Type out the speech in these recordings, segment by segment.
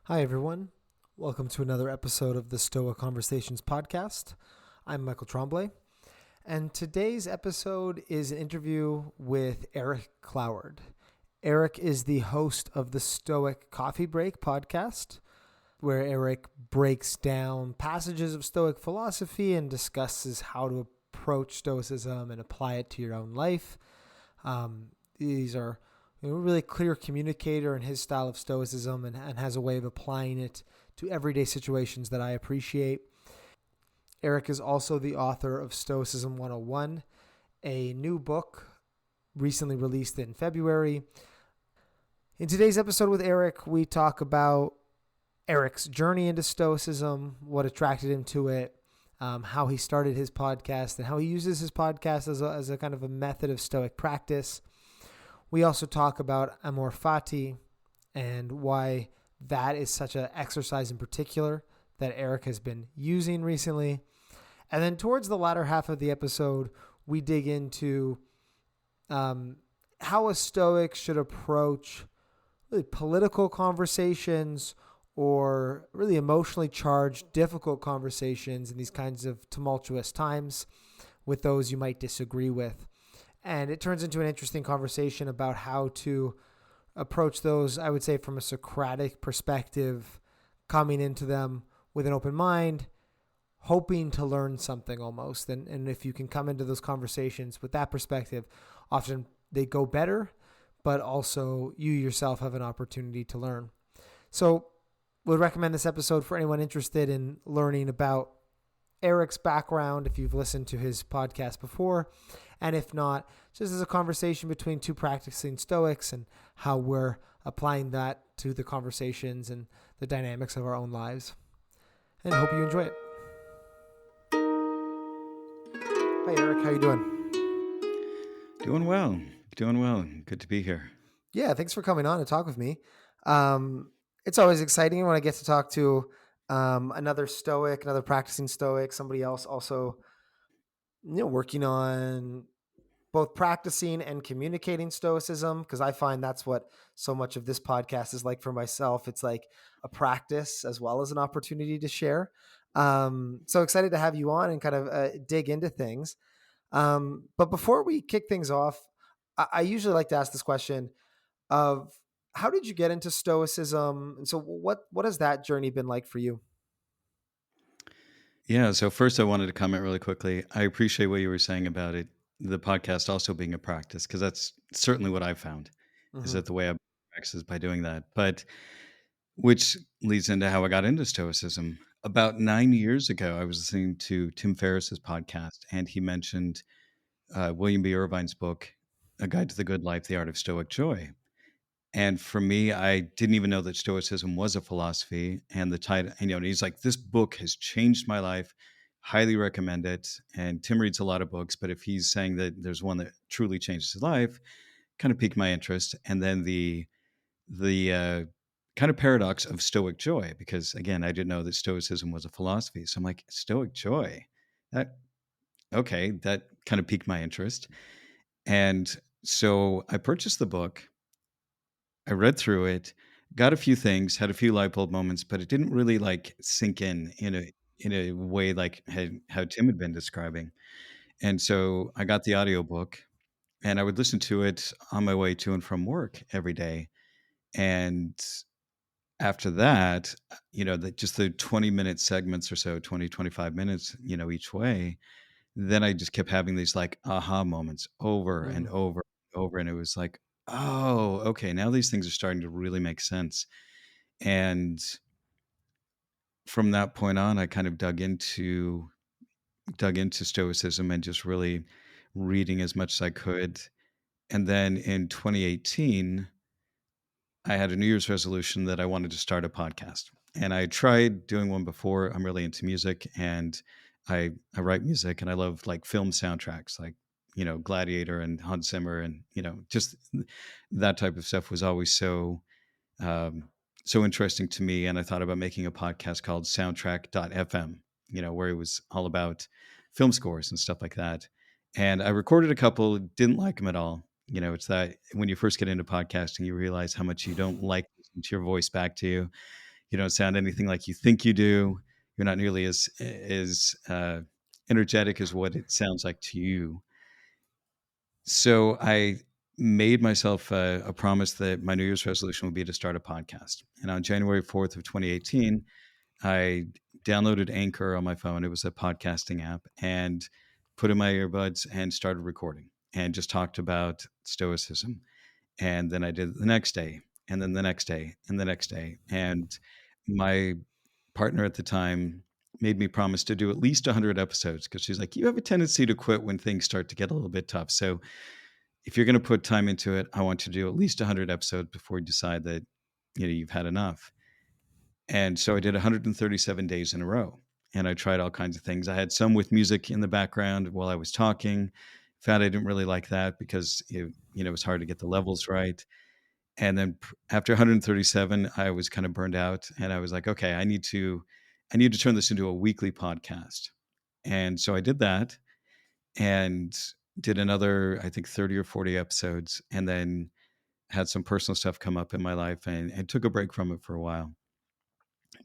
Hi, everyone. Welcome to another episode of the Stoic Conversations podcast. I'm Michael Tremblay, and today's episode is an interview with Erick Cloward. Erick is the host of the Stoic Coffee Break Podcast, where Erick breaks down passages of Stoic philosophy and discusses how to approach Stoicism and apply it to your own life. These are a really clear communicator in his style of Stoicism and has a way of applying it to everyday situations that I appreciate. Erick is also the author of Stoicism 101, a new book recently released in February. In today's episode with Erick, we talk about Erick's journey into Stoicism, what attracted him to it, how he started his podcast, and how he uses his podcast as a kind of a method of Stoic practice. We also talk about Amor Fati and why that is such an exercise in particular that Erick has been using recently. And then towards the latter half of the episode, we dig into how a Stoic should approach really political conversations or really emotionally charged, difficult conversations in these kinds of tumultuous times with those you might disagree with. And it turns into an interesting conversation about how to approach those, I would say, from a Socratic perspective, coming into them with an open mind, hoping to learn something almost. And if you can come into those conversations with that perspective, often they go better, but also you yourself have an opportunity to learn. So would recommend this episode for anyone interested in learning about Erick's background, if you've listened to his podcast before, and if not, just as a conversation between two practicing Stoics and how we're applying that to the conversations and the dynamics of our own lives. And I hope you enjoy it. Hi, Erick. How you doing? Doing well. Doing well. Good to be here. Yeah, thanks for coming on to talk with me. It's always exciting when I get to talk to another Stoic, another practicing Stoic, somebody else also, working on both practicing and communicating Stoicism, because I find that's what so much of this podcast is like for myself. It's like a practice as well as an opportunity to share. So excited to have you on and kind of dig into things. But before we kick things off, I usually like to ask this question of how did you get into Stoicism? And so what has that journey been like for you? Yeah. So, first, I wanted to comment really quickly. I appreciate what you were saying about it, the podcast also being a practice, because that's certainly what I've found is Mm-hmm. that the way I practice is by doing that. But which leads into how I got into Stoicism. About 9 years ago, I was listening to Tim Ferriss's podcast, and he mentioned William B. Irvine's book, A Guide to the Good Life, The Art of Stoic Joy. And for me, I didn't even know that Stoicism was a philosophy. And the title, and he's like, this book has changed my life. Highly recommend it. And Tim reads a lot of books, but if he's saying that there's one that truly changes his life, kind of piqued my interest. And then the kind of paradox of Stoic joy, because again, I didn't know that Stoicism was a philosophy. So I'm like, Stoic joy, that okay, that kind of piqued my interest. And so I purchased the book. I read through it, got a few things, had a few light bulb moments, but it didn't really like sink in a way like how Tim had been describing. And so I got the audiobook and I would listen to it on my way to and from work every day. And after that, just the 20-minute segments or so, 20, 25 minutes, each way, then I just kept having these like aha moments over and Mm. over and over. And it was like, oh, okay, now these things are starting to really make sense. And from that point on, I kind of dug into Stoicism and just really reading as much as I could. And then in 2018, I had a New Year's resolution that I wanted to start a podcast. And I tried doing one before. I'm really into music and I write music and I love like film soundtracks like, Gladiator and Hans Zimmer and, just that type of stuff was always um, so interesting to me. And I thought about making a podcast called Soundtrack.fm, where it was all about film scores and stuff like that. And I recorded a couple, didn't like them at all. It's that when you first get into podcasting, you realize how much you don't like listening to your voice back to you. You don't sound anything like you think you do. You're not nearly as energetic as what it sounds like to you. So I made myself a promise that my New Year's resolution would be to start a podcast. And on January 4th of 2018, I downloaded Anchor on my phone. It was a podcasting app, and put in my earbuds and started recording and just talked about Stoicism. And then I did it the next day, and then the next day, and the next day. And my partner at the time made me promise to do at least 100 episodes, because she's like, you have a tendency to quit when things start to get a little bit tough. So if you're going to put time into it, I want you to do at least 100 episodes before you decide that, you've had enough. And so I did 137 days in a row, and I tried all kinds of things. I had some with music in the background while I was talking. Found I didn't really like that because it was hard to get the levels right. And then after 137, I was kind of burned out, and I was like, okay, I need to turn this into a weekly podcast. And so I did that, and did another, I think, 30 or 40 episodes, and then had some personal stuff come up in my life, and took a break from it for a while.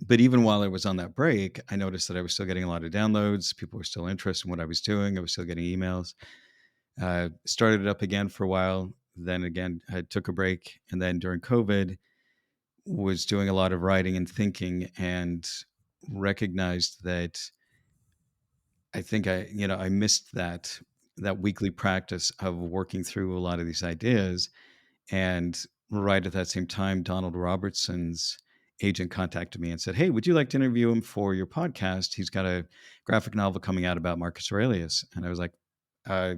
But even while I was on that break, I noticed that I was still getting a lot of downloads. People were still interested in what I was doing. I was still getting emails. Started it up again for a while. Then again, I took a break. And then during COVID, was doing a lot of writing and thinking, and recognized that I think I missed that weekly practice of working through a lot of these ideas. And right at that same time, Donald Robertson's agent contacted me and said, hey, would you like to interview him for your podcast? He's got a graphic novel coming out about Marcus Aurelius. And I was like, uh,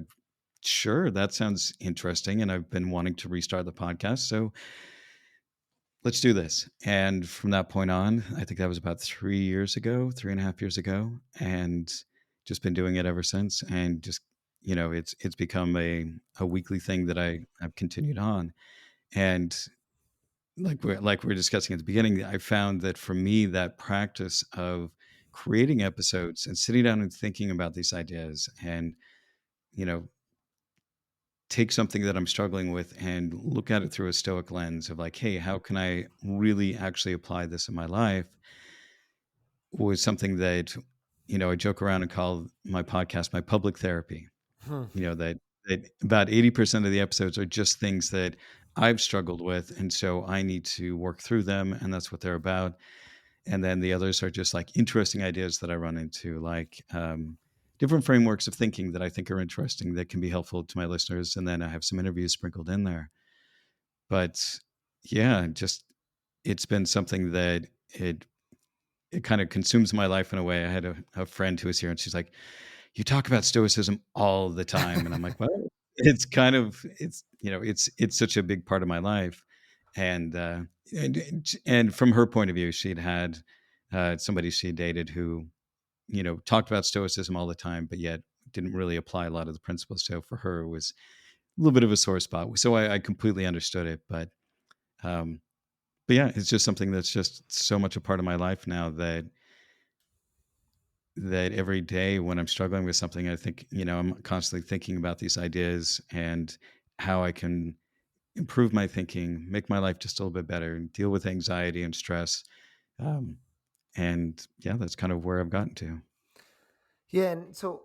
sure, that sounds interesting. And I've been wanting to restart the podcast. So let's do this. And from that point on, I think that was about 3 years ago, 3.5 years ago. And just been doing it ever since. And just, it's become a weekly thing that I've continued on. And like we're discussing at the beginning, I found that for me, that practice of creating episodes and sitting down and thinking about these ideas, and you know take something that I'm struggling with and look at it through a stoic lens of like, hey, how can I really actually apply this in my life, was something that I joke around and call my podcast my public therapy. Hmm. That about 80% of the episodes are just things that I've struggled with, and so I need to work through them, and that's what they're about. And then the others are just like interesting ideas that I run into, like different frameworks of thinking that I think are interesting that can be helpful to my listeners. And then I have some interviews sprinkled in there. But yeah, just it's been something that it kind of consumes my life in a way. I had a friend who was here, and she's like, you talk about stoicism all the time. And I'm like, well, it's kind of, it's such a big part of my life. And, and from her point of view, she'd had somebody she had dated who, talked about stoicism all the time, but yet didn't really apply a lot of the principles. So for her, it was a little bit of a sore spot. So I completely understood it. Um, but yeah, it's just something that's just so much a part of my life now that every day when I'm struggling with something, I think, I'm constantly thinking about these ideas and how I can improve my thinking, make my life just a little bit better, and deal with anxiety and stress. Um, and yeah, that's kind of where I've gotten to. Yeah, and so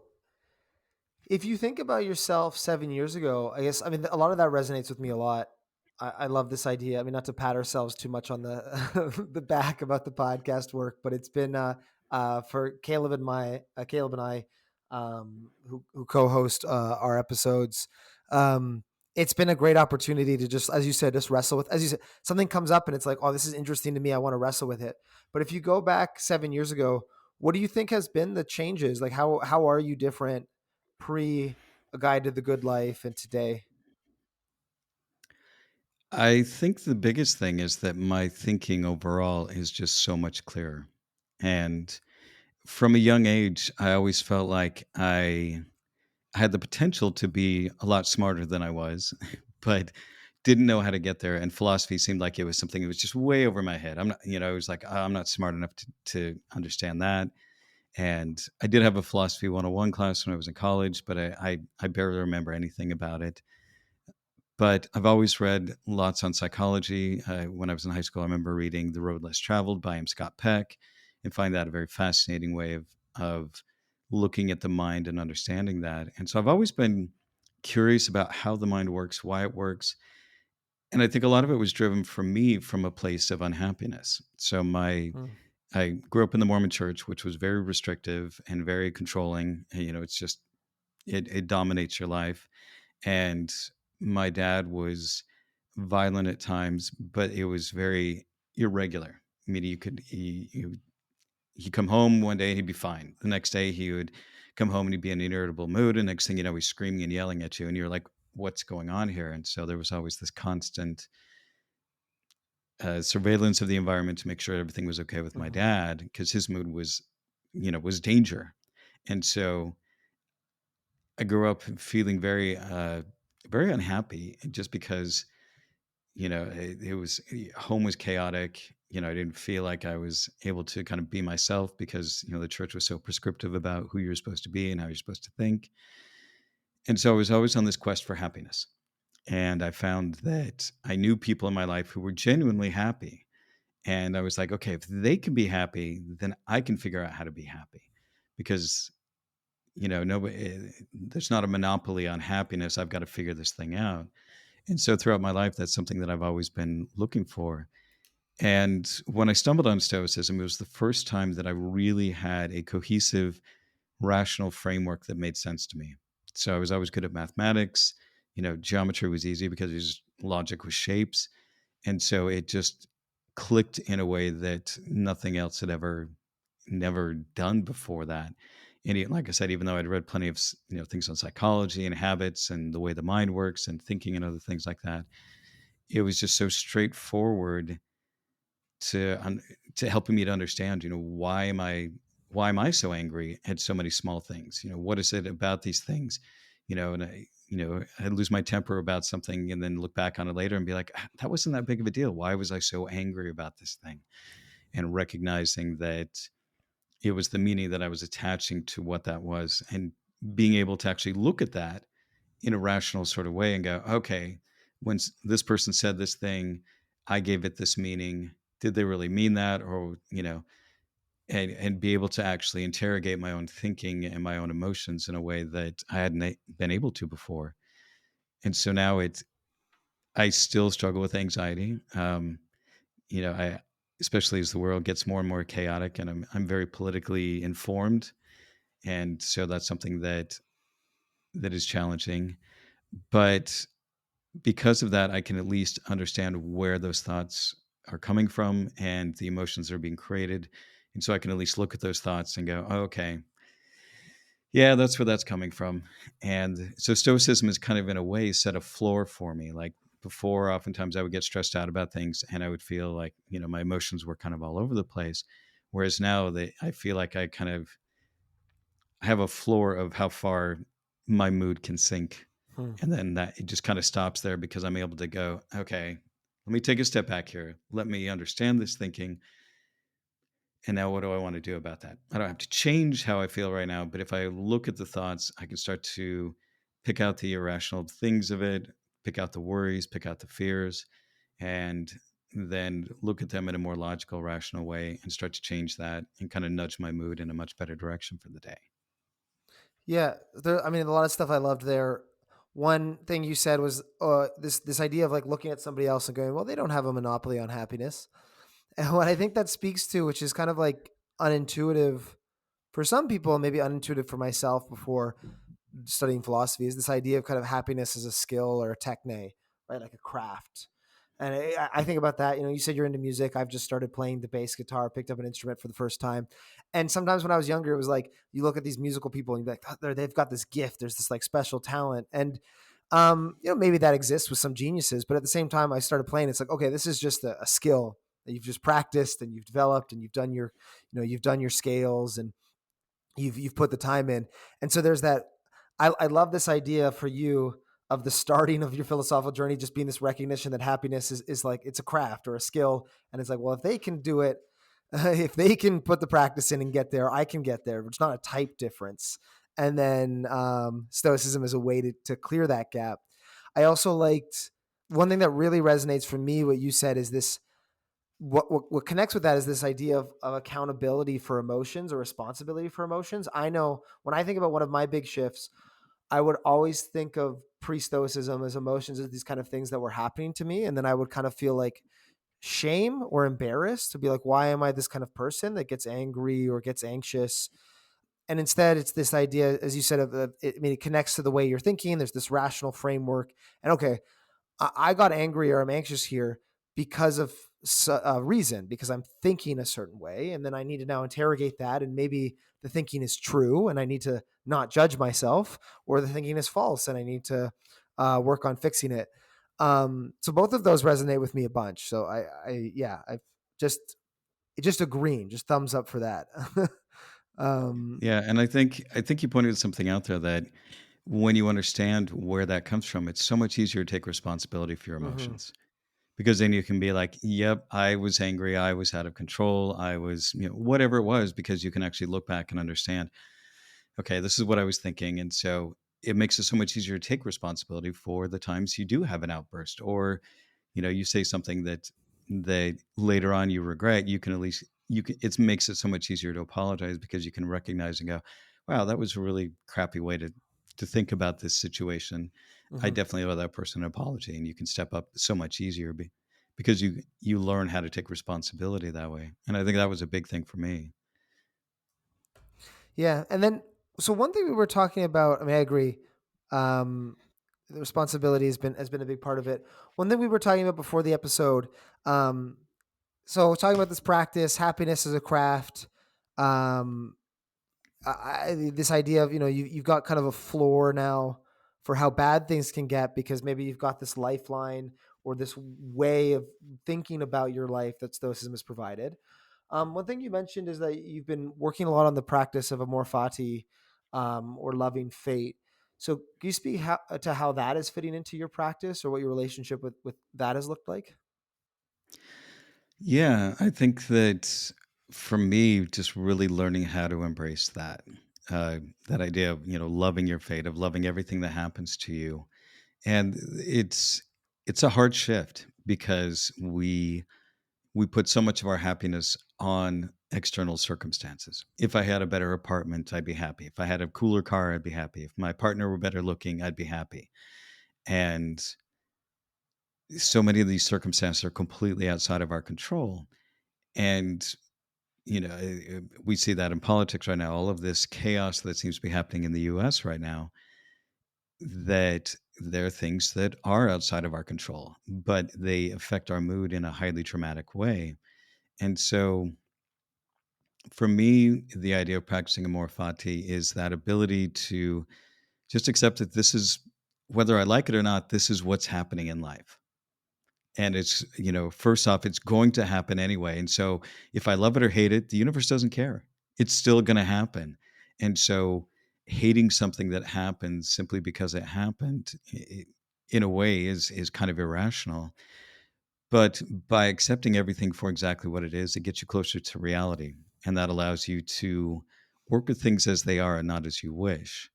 if you think about yourself 7 years ago, I guess, I mean, a lot of that resonates with me a lot. I love this idea. I mean, not to pat ourselves too much on the the back about the podcast work, but it's been for Caleb and I, who co-host our episodes. It's been a great opportunity to just, as you said, just wrestle with. As you said, something comes up and it's like, oh, this is interesting to me. I want to wrestle with it. But if you go back 7 years ago, what do you think has been the changes? Like, how are you different pre A Guide to the Good Life and today? I think the biggest thing is that my thinking overall is just so much clearer. And from a young age, I always felt like I had the potential to be a lot smarter than I was, but didn't know how to get there. And philosophy seemed like it was something that was just way over my head. I'm not, it was like, I'm not smart enough to understand that. And I did have a philosophy 101 class when I was in college, but I barely remember anything about it. But I've always read lots on psychology. When I was in high school, I remember reading The Road Less Traveled by Scott Peck and find that a very fascinating way of looking at the mind and understanding that. And so I've always been curious about how the mind works, why it works. And I think a lot of it was driven for me from a place of unhappiness. So Mm, I grew up in the Mormon church, which was very restrictive and very controlling. And, it's just it dominates your life. And my dad was violent at times, but it was very irregular. Meaning he'd come home one day, he'd be fine. The next day he would come home and he'd be in an irritable mood. And next thing you know, he's screaming and yelling at you. And you're like, what's going on here? And so there was always this constant surveillance of the environment to make sure everything was okay with my mhm, dad, because his mood was danger. And so I grew up feeling very unhappy just because, it was home was chaotic. I didn't feel like I was able to kind of be myself because, the church was so prescriptive about who you're supposed to be and how you're supposed to think. And so I was always on this quest for happiness. And I found that I knew people in my life who were genuinely happy. And I was like, okay, if they can be happy, then I can figure out how to be happy because, nobody, there's not a monopoly on happiness. I've got to figure this thing out. And so throughout my life, that's something that I've always been looking for. And when I stumbled on Stoicism, it was the first time that I really had a cohesive, rational framework that made sense to me. So I was always good at mathematics. Geometry was easy because it was logic with shapes. And so it just clicked in a way that nothing else had ever never done before that. And like I said, even though I'd read plenty of things on psychology and habits and the way the mind works and thinking and other things like that, it was just so straightforward to to helping me to understand, why am I so angry at so many small things? What is it about these things? And I lose my temper about something and then look back on it later and be like, "Ah, that wasn't that big of a deal. Why was I so angry about this thing?" And recognizing that it was the meaning that I was attaching to what that was, and being able to actually look at that in a rational sort of way and go, okay, when this person said this thing, I gave it this meaning. Did they really mean that? Or, and be able to actually interrogate my own thinking and my own emotions in a way that I hadn't been able to before. And so now I still struggle with anxiety. I, especially as the world gets more and more chaotic, and I'm very politically informed. And so that's something that is challenging. But because of that, I can at least understand where those thoughts are coming from and the emotions that are being created. And so I can at least look at those thoughts and go, oh, okay, yeah, that's where that's coming from. And so Stoicism is kind of, in a way, set a floor for me. Like before, oftentimes I would get stressed out about things and I would feel like, my emotions were kind of all over the place. Whereas now I feel like I kind of have a floor of how far my mood can sink. hmm. And then that it just kind of stops there because I'm able to go, okay, let me take a step back here. Let me understand this thinking. And now what do I want to do about that? I don't have to change how I feel right now, but if I look at the thoughts, I can start to pick out the irrational things of it, pick out the worries, pick out the fears, and then look at them in a more logical, rational way and start to change that and kind of nudge my mood in a much better direction for the day. Yeah, I mean, a lot of stuff I loved there. One thing you said was this idea of like looking at somebody else and going, well, they don't have a monopoly on happiness. And what I think that speaks to, which is kind of like unintuitive for some people, and maybe unintuitive for myself before studying philosophy, is this idea of kind of happiness as a skill or a techne, right? Like a craft. And I think about that. You said you're into music. I've just started playing the bass guitar, picked up an instrument for the first time. And sometimes when I was younger, it was like you look at these musical people and you're like, oh, they've got this gift. There's this like special talent. And maybe that exists with some geniuses, but at the same time, I started playing. It's like, okay, this is just a skill that you've just practiced and you've developed and you've done your scales and you've put the time in. And so there's that. I love this idea for you of the starting of your philosophical journey just being this recognition that happiness is like it's a craft or a skill, and it's like, well, if they can do it, if they can put the practice in and get there, I can get there. It's not a type difference. And then stoicism is a way to clear that gap. I also liked one thing that really resonates for me. What you said is this. What connects with that is this idea of accountability for emotions or responsibility for emotions. I know when I think about one of my big shifts, I would always think of pre-stoicism as emotions as these kind of things that were happening to me. And then I would kind of feel like shame or embarrassed to be like, why am I this kind of person that gets angry or gets anxious? And instead, it's this idea, as you said, it connects to the way you're thinking. There's this rational framework. And okay, I got angry or I'm anxious here because of a reason, because I'm thinking a certain way. And then I need to now interrogate that. And maybe the thinking is true and I need to not judge myself, or the thinking is false and I need to work on fixing it. So both of those resonate with me a bunch. So I just, just agreeing, just thumbs up for that. um, Yeah, and I think you pointed something out there that when you understand where that comes from, it's so much easier to take responsibility for your mhm, emotions. Because then you can be like, "Yep, I was angry, I was out of control, I was, whatever it was," because you can actually look back and understand, "Okay, this is what I was thinking." And so it makes it so much easier to take responsibility for the times you do have an outburst, or you say something that later on you regret. You can at least it makes it so much easier to apologize because you can recognize and go, wow, that was a really crappy way to think about this situation. I mhm. definitely owe that person an apology, and you can step up so much easier because you learn how to take responsibility that way. And I think that was a big thing for me. Yeah, and then so one thing we were talking about, I mean, I agree. Um, the responsibility has been a big part of it. One thing we were talking about before the episode. Um, so talking about this practice, happiness as a craft. Um, this idea of you've got kind of a floor now for how bad things can get, because maybe you've got this lifeline or this way of thinking about your life that Stoicism has provided. One thing you mentioned is that you've been working a lot on the practice of Amor Fati, or loving fate. So, can you speak to how that is fitting into your practice, or what your relationship with that has looked like? Yeah, I think that for me, just really learning how to embrace uh, that idea of loving your fate, of loving everything that happens to you. And it's a hard shift because we put so much of our happiness on external circumstances. If I had a better apartment, I'd be happy. If I had a cooler car, I'd be happy. If my partner were better looking, I'd be happy. And so many of these circumstances are completely outside of our control. And we see that in politics right now, all of this chaos that seems to be happening in the US right now, that there are things that are outside of our control, but they affect our mood in a highly traumatic way. And so for me, the idea of practicing Amor Fati is that ability to just accept that this is, whether I like it or not, this is what's happening in life. And it's, first off, it's going to happen anyway. And so if I love it or hate it, the universe doesn't care. It's still going to happen. And so hating something that happens simply because it happened, in a way, is kind of irrational. But by accepting everything for exactly what it is, it gets you closer to reality. And that allows you to work with things as they are and not as you wish,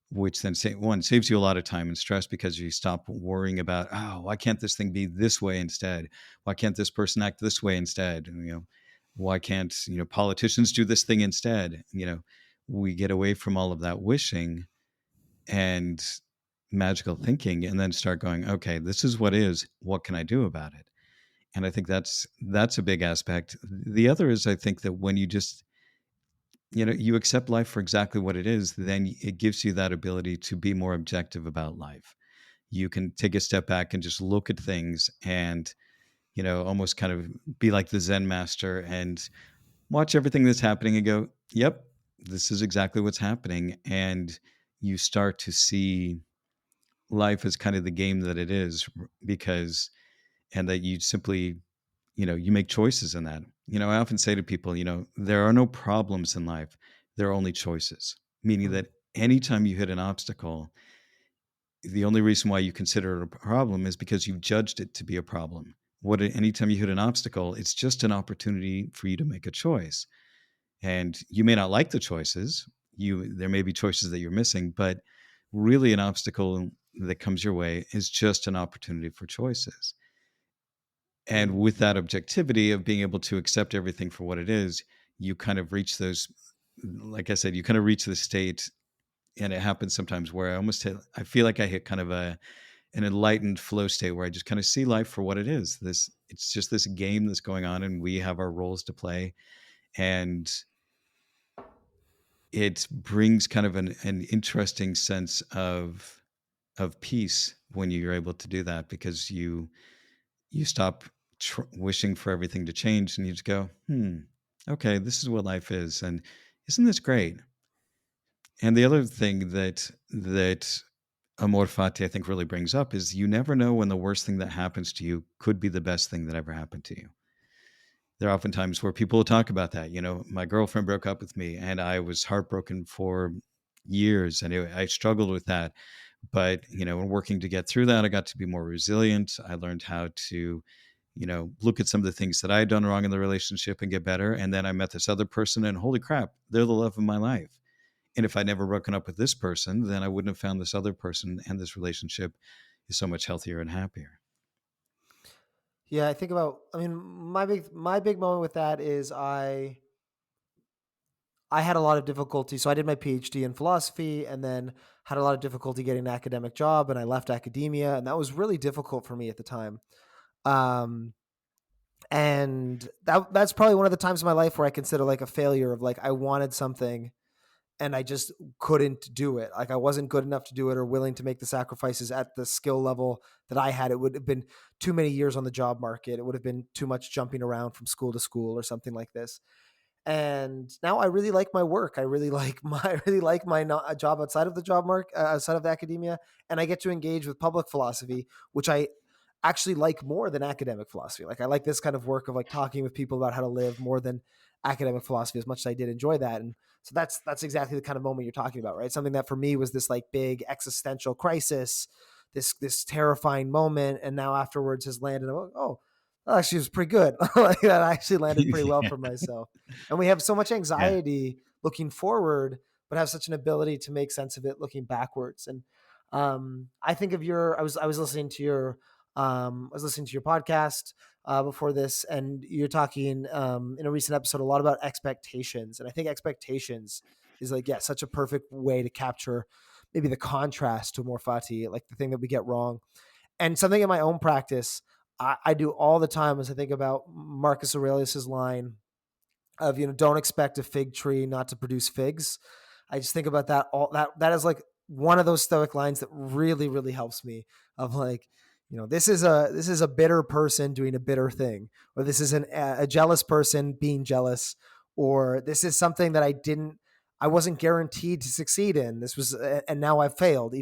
which then one saves you a lot of time and stress because you stop worrying about, oh, why can't this thing be this way instead? Why can't this person act this way instead? And, why can't politicians do this thing instead? We get away from all of that wishing and magical thinking, and then start going, okay, this is what is. What can I do about it? And I think that's a big aspect. The other is, I think that when you just you accept life for exactly what it is, then it gives you that ability to be more objective about life. You can take a step back and just look at things and almost kind of be like the Zen master and watch everything that's happening and go, yep, this is exactly what's happening. And you start to see life as kind of the game that it is, because and that you simply you make choices in that. I often say to people, there are no problems in life, there are only choices, meaning Mm, that anytime you hit an obstacle, the only reason why you consider it a problem is because you've judged it to be a problem. Anytime you hit an obstacle, it's just an opportunity for you to make a choice. And you may not like the choices, there may be choices that you're missing, but really an obstacle that comes your way is just an opportunity for choices. And with that objectivity of being able to accept everything for what it is, you kind of reach those, like I said, you kind of reach the state, and it happens sometimes where I feel like I hit kind of an enlightened flow state where I just kind of see life for what it is. It's just this game that's going on, and we have our roles to play. And it brings kind of an interesting sense of peace when you're able to do that, because you stop wishing for everything to change, and you just go, okay, this is what life is, and isn't this great? And the other thing that Amor Fati, I think, really brings up is you never know when the worst thing that happens to you could be the best thing that ever happened to you. There are often times where people will talk about that. My girlfriend broke up with me, and I was heartbroken for years, and I struggled with that. But, in working to get through that, I got to be more resilient. I learned how to, look at some of the things that I had done wrong in the relationship and get better. And then I met this other person, and holy crap, they're the love of my life. And if I'd never broken up with this person, then I wouldn't have found this other person, and this relationship is so much healthier and happier. Yeah, I think about. I mean, my big moment with that is I had a lot of difficulty. So I did my PhD in philosophy, and then had a lot of difficulty getting an academic job, and I left academia, and that was really difficult for me at the time. Um, and that's probably one of the times in my life where I consider like a failure of like I wanted something and I just couldn't do it. Like I wasn't good enough to do it or willing to make the sacrifices at the skill level that I had. It would have been too many years on the job market. It would have been too much jumping around from school to school or something like this. And now I really like my work. I really like my job outside of the job market, outside of the academia, and I get to engage with public philosophy, which I actually like more than academic philosophy. Like I like this kind of work of like talking with people about how to live more than academic philosophy, as much as I did enjoy that. And so that's exactly the kind of moment you're talking about, right? Something that for me was this like big existential crisis, this terrifying moment, and now afterwards has landed. Oh, actually, it was pretty good. Like that actually landed pretty well Yeah. for myself. And we have so much Yeah. anxiety looking forward, but have such an ability to make sense of it looking backwards. And I think of I was listening to your podcast before this, and you're talking in a recent episode a lot about expectations, and I think expectations is like such a perfect way to capture maybe the contrast to Amor Fati, like the thing that we get wrong, and something in my own practice I do all the time as I think about Marcus Aurelius's line of don't expect a fig tree not to produce figs. I just think about that that is like one of those Stoic lines that really really helps me of like this is a bitter person doing a bitter thing, or this is a jealous person being jealous, or this is something that I wasn't guaranteed to succeed in. This was and now I've failed,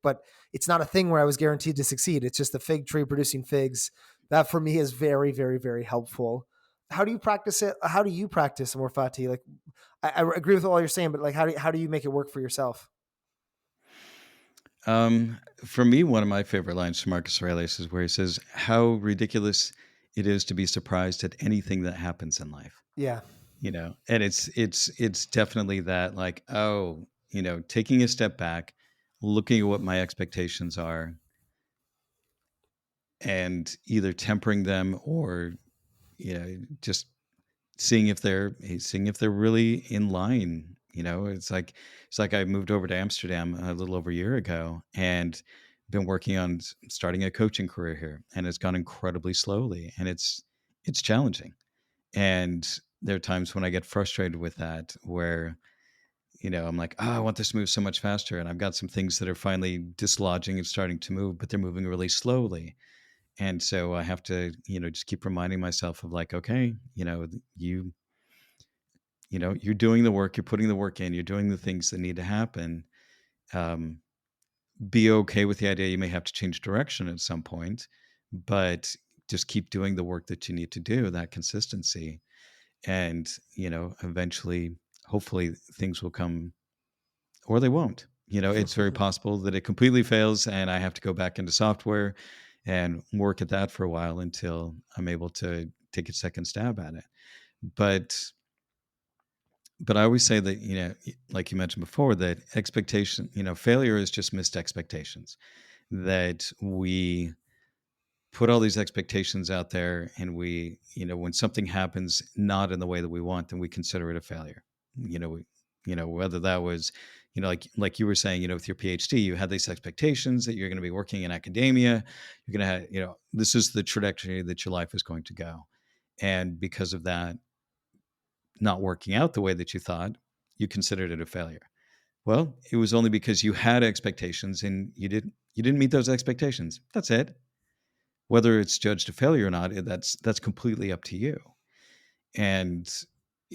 but it's not a thing where I was guaranteed to succeed. It's just a fig tree producing figs. That for me is very very very helpful. How do you practice it? How do you practice Amor Fati? Like, I agree with all you're saying, but like, how do you make it work for yourself? For me, one of my favorite lines from Marcus Aurelius is where he says, "How ridiculous it is to be surprised at anything that happens in life." Yeah. And it's definitely that, like, oh, taking a step back, looking at what my expectations are, and either tempering them or just seeing if they're really in line. It's like I moved over to Amsterdam a little over a year ago, and been working on starting a coaching career here, and it's gone incredibly slowly, and it's challenging. And there are times when I get frustrated with that, where I'm like, oh, I want this to move so much faster, and I've got some things that are finally dislodging and starting to move, but they're moving really slowly. And so I have to, just keep reminding myself of like, okay, you're doing the work, you're putting the work in, you're doing the things that need to happen. Um, be okay with the idea you may have to change direction at some point, but just keep doing the work that you need to do, that consistency. And, eventually, hopefully things will come, or they won't. It's very possible that it completely fails and I have to go back into software and work at that for a while until I'm able to take a second stab at it. But I always say that, like you mentioned before, that expectation, failure is just missed expectations. that we put all these expectations out there, and we, when something happens not in the way that we want, then we consider it a failure. Whether that was, like you were saying, with your PhD, you had these expectations that you're going to be working in academia, you're going to have, this is the trajectory that your life is going to go. And because of that not working out the way that you thought, you considered it a failure. Well, it was only because you had expectations and you didn't meet those expectations. That's it. Whether it's judged a failure or not, that's completely up to you. And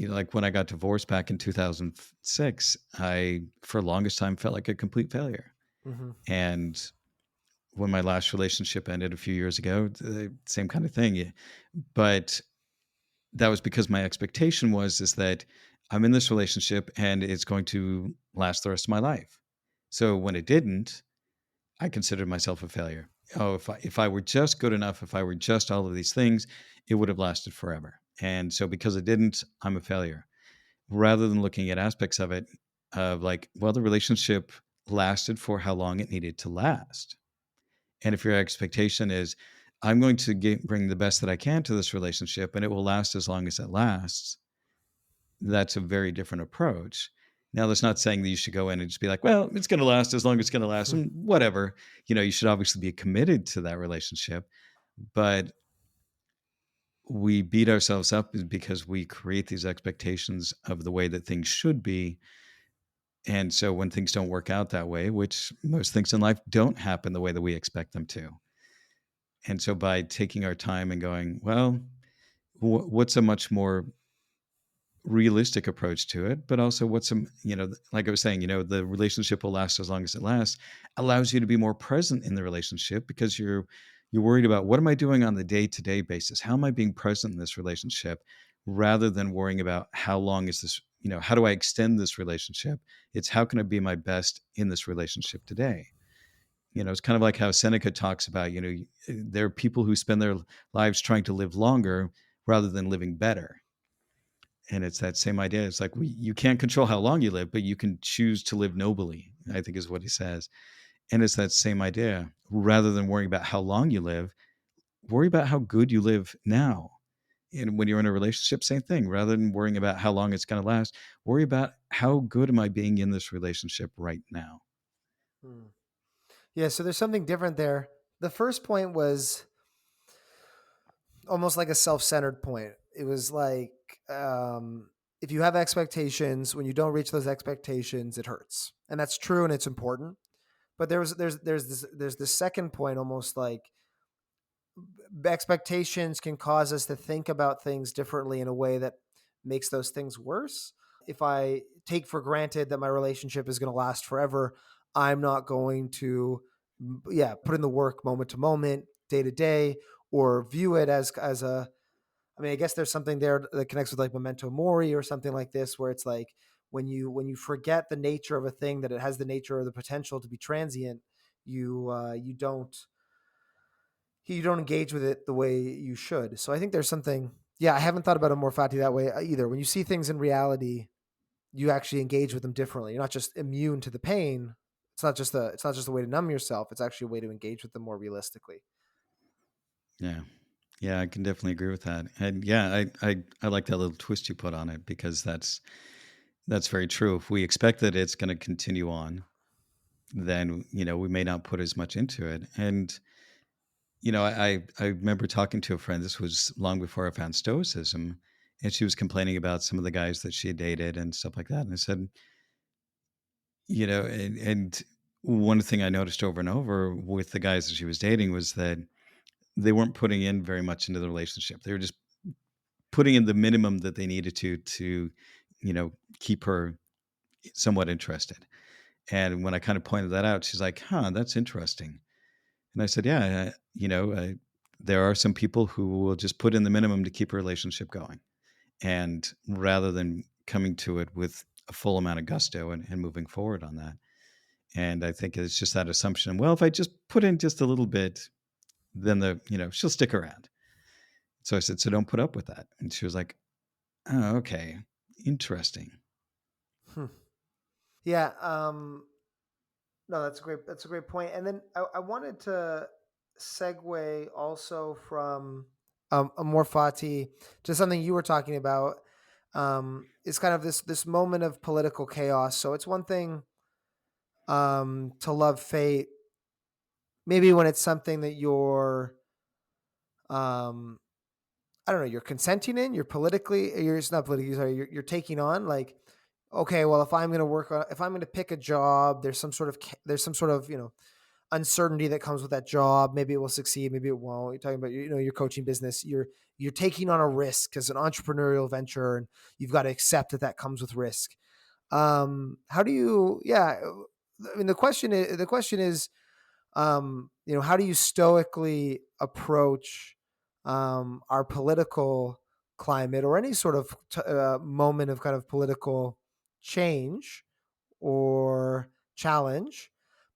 like when I got divorced back in 2006, I for the longest time felt like a complete failure. Mm-hmm. And when my last relationship ended a few years ago, the same kind of thing. But that was because my expectation is that I'm in this relationship and it's going to last the rest of my life. So when it didn't, I considered myself a failure. Oh, if I were just good enough, if I were just all of these things, it would have lasted forever. And so because it didn't, I'm a failure. Rather than looking at aspects of it of like, well, the relationship lasted for how long it needed to last. And if your expectation is, I'm going to bring the best that I can to this relationship and it will last as long as it lasts, that's a very different approach. Now, that's not saying that you should go in and just be like, well, it's going to last as long as it's going to last and whatever. You should obviously be committed to that relationship. But we beat ourselves up because we create these expectations of the way that things should be. And so when things don't work out that way, which most things in life don't happen the way that we expect them to. And so by taking our time and going, well, what's a much more realistic approach to it, but also what's some, like I was saying, the relationship will last as long as it lasts, allows you to be more present in the relationship because you're worried about what am I doing on the day-to-day basis? How am I being present in this relationship rather than worrying about how long is this, how do I extend this relationship? It's how can I be my best in this relationship today? It's kind of like how Seneca talks about, there are people who spend their lives trying to live longer rather than living better. And it's that same idea. It's like you can't control how long you live, but you can choose to live nobly, I think is what he says. And it's that same idea. Rather than worrying about how long you live, worry about how good you live now. And when you're in a relationship, same thing. Rather than worrying about how long it's going to last, worry about how good am I being in this relationship right now. Yeah, so there's something different there. The first point was almost like a self-centered point. It was like if you have expectations, when you don't reach those expectations, it hurts, and that's true and it's important. But there's this second point, almost like expectations can cause us to think about things differently in a way that makes those things worse. If I take for granted that my relationship is going to last forever, I'm not going to, put in the work moment to moment, day to day, or view it as a. I mean, I guess there's something there that connects with like memento mori or something like this, where it's like when you forget the nature of a thing, that it has the nature or the potential to be transient, you don't engage with it the way you should. So I think there's something. Yeah, I haven't thought about Amor Fati that way either. When you see things in reality, you actually engage with them differently. You're not just immune to the pain. It's not just a way to numb yourself. It's actually a way to engage with them more realistically. Yeah. Yeah, I can definitely agree with that. And yeah, I like that little twist you put on it because that's very true. If we expect that it's going to continue on, then, we may not put as much into it. And I remember talking to a friend, this was long before I found Stoicism, and she was complaining about some of the guys that she had dated and stuff like that. And I said, and one thing I noticed over and over with the guys that she was dating was that they weren't putting in very much into the relationship. They were just putting in the minimum that they needed to, keep her somewhat interested. And when I kind of pointed that out, she's like, huh, that's interesting. And I said, yeah, there are some people who will just put in the minimum to keep a relationship going. And rather than coming to it with a full amount of gusto and moving forward on that. And I think it's just that assumption, well, if I just put in just a little bit, then she'll stick around. So I said, so don't put up with that. And she was like, oh, okay, interesting. Yeah. No, that's a great point. And then I wanted to segue also from Amor Fati to something you were talking about. Is kind of this moment of political chaos. So it's one thing to love fate, maybe when it's something that you're um, I don't know, you're consenting in, you're politically, you're it's not politically, sorry, you're taking on like, okay, well, if I'm going to if I'm going to pick a job, there's some sort of, uncertainty that comes with that job. Maybe it will succeed, maybe it won't. You're talking about, your coaching business, you're taking on a risk as an entrepreneurial venture, and you've got to accept that that comes with risk. How do you, yeah, I mean, the question is, how do you stoically approach our political climate or any sort of moment of kind of political change or challenge?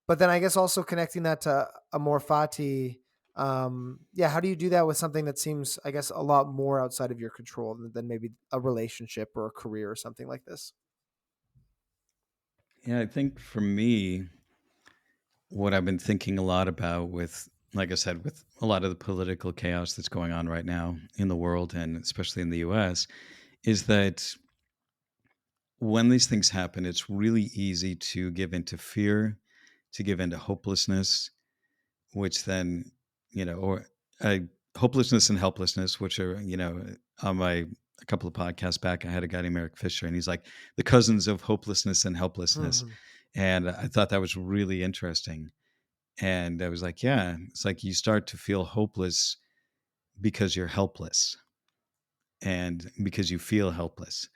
But then I guess also connecting that to Amor Fati. Yeah, how do you do that with something that seems, I guess, a lot more outside of your control than maybe a relationship or a career or something like this? Yeah, I think for me, what I've been thinking a lot about with, like I said, with a lot of the political chaos that's going on right now in the world and especially in the US, is that when these things happen, it's really easy to give into fear, to give into hopelessness, which then, or uh, hopelessness and helplessness, which are, on my a couple of podcasts back, I had a guy named Eric Fisher, and he's like the cousins of hopelessness and helplessness. Hmm. And I thought that was really interesting. And I was like, yeah, it's like you start to feel hopeless because you're helpless and because you feel helpless.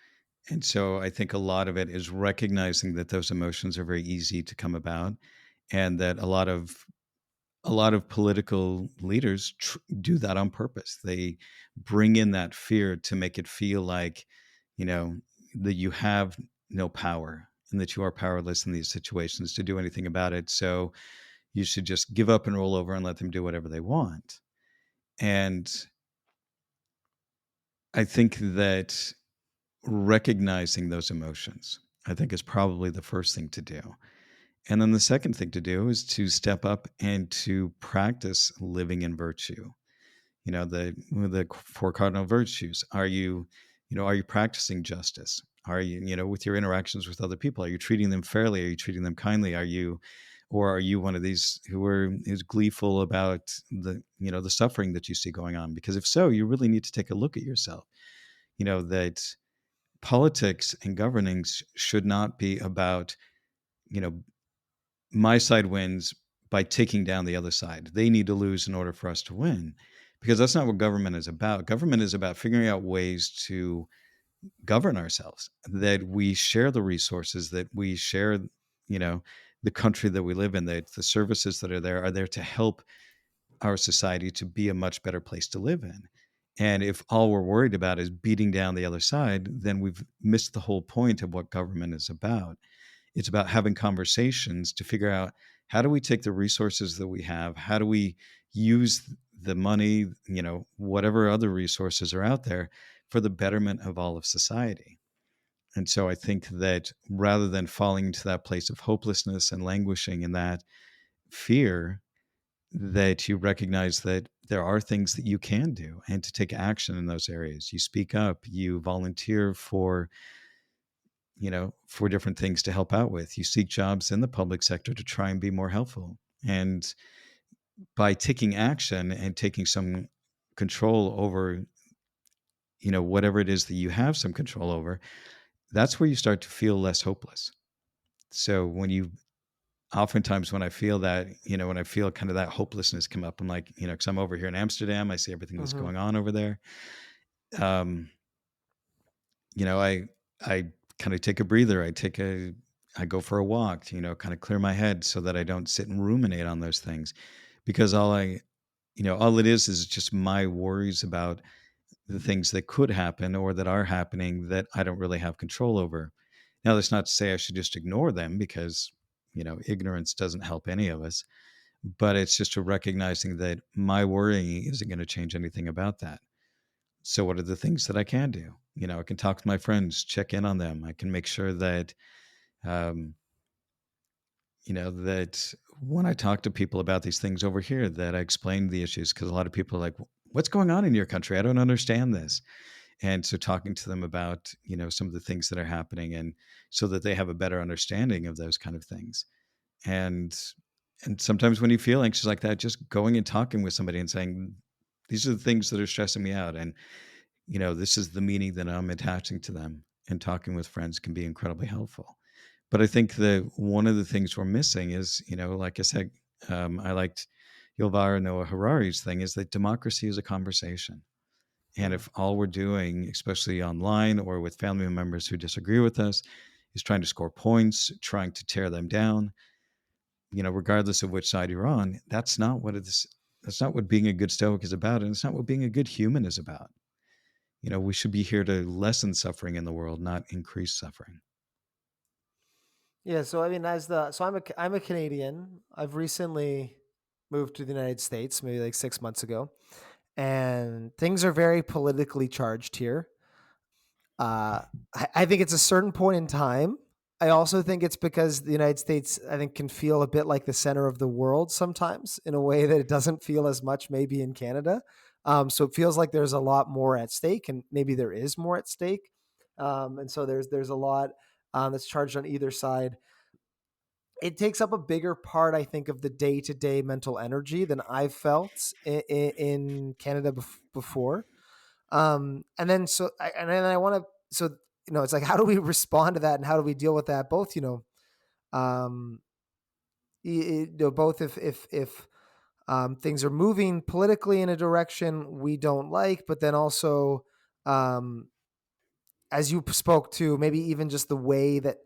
And so I think a lot of it is recognizing that those emotions are very easy to come about, and that a lot of political leaders do that on purpose. They bring in that fear to make it feel like, you know, that you have no power and that you are powerless in these situations to do anything about it. So you should just give up and roll over and let them do whatever they want. And I think that recognizing those emotions, I think, is probably the first thing to do. And then the second thing to do is to step up and to practice living in virtue. The four cardinal virtues. Are you practicing justice? Are you, with your interactions with other people, are you treating them fairly? Are you treating them kindly? Or are you one of these who is gleeful about the suffering that you see going on? Because if so, you really need to take a look at yourself. That politics and governing should not be about, you know, my side wins by taking down the other side. They need to lose in order for us to win, because that's not what government is about. Government is about figuring out ways to govern ourselves, that we share the resources, that we share, you know, the country that we live in, that the services that are there to help our society to be a much better place to live in. And if all we're worried about is beating down the other side, then we've missed the whole point of what government is about. It's about having conversations to figure out, how do we take the resources that we have? How do we use the money, whatever other resources are out there, for the betterment of all of society? And so I think that rather than falling into that place of hopelessness and languishing in that fear, that you recognize that there are things that you can do and to take action in those areas. You speak up, you volunteer for different things to help out with. You seek jobs in the public sector to try and be more helpful. And by taking action and taking some control over, whatever it is that you have some control over, that's where you start to feel less hopeless. So oftentimes when I feel that, when I feel kind of that hopelessness come up, I'm like, because I'm over here in Amsterdam, I see everything that's Hmm. going on over there. Um, I kind of take a breather. I go for a walk, kind of clear my head so that I don't sit and ruminate on those things, because all it is just my worries about the things that could happen or that are happening that I don't really have control over. Now, that's not to say I should just ignore them, because, ignorance doesn't help any of us, but it's just a recognizing that my worrying isn't going to change anything about that. So what are the things that I can do? I can talk to my friends, check in on them. I can make sure that, um, that when I talk to people about these things over here, that I explain the issues, because a lot of people are like, what's going on in your country? I don't understand this. And so talking to them about, some of the things that are happening, and so that they have a better understanding of those kind of things. And sometimes when you feel anxious like that, just going and talking with somebody and saying, these are the things that are stressing me out. And, this is the meaning that I'm attaching to them. And talking with friends can be incredibly helpful. But I think that one of the things we're missing is, like I said, I liked Yuval Noah Harari's thing, is that democracy is a conversation. And Mm. if all we're doing, especially online or with family members who disagree with us, is trying to score points, trying to tear them down, regardless of which side you're on, that's not what it's that's not what being a good Stoic is about, and it's not what being a good human is about. We should be here to lessen suffering in the world, not increase suffering. Yeah, so I mean, I'm a Canadian. I've recently moved to the United States, maybe like 6 months ago, and things are very politically charged here. I think it's a certain point in time. I also think it's because the United States, I think, can feel a bit like the center of the world sometimes in a way that it doesn't feel as much maybe in Canada. So it feels like there's a lot more at stake, and maybe there is more at stake. And so there's a lot that's charged on either side. It takes up a bigger part, I think, of the day to day mental energy than I've felt in Canada before. And then and then I want to it's like, how do we respond to that, and how do we deal with that? Both, um, both if things are moving politically in a direction we don't like, but then also, um, as you spoke to, maybe even just the way that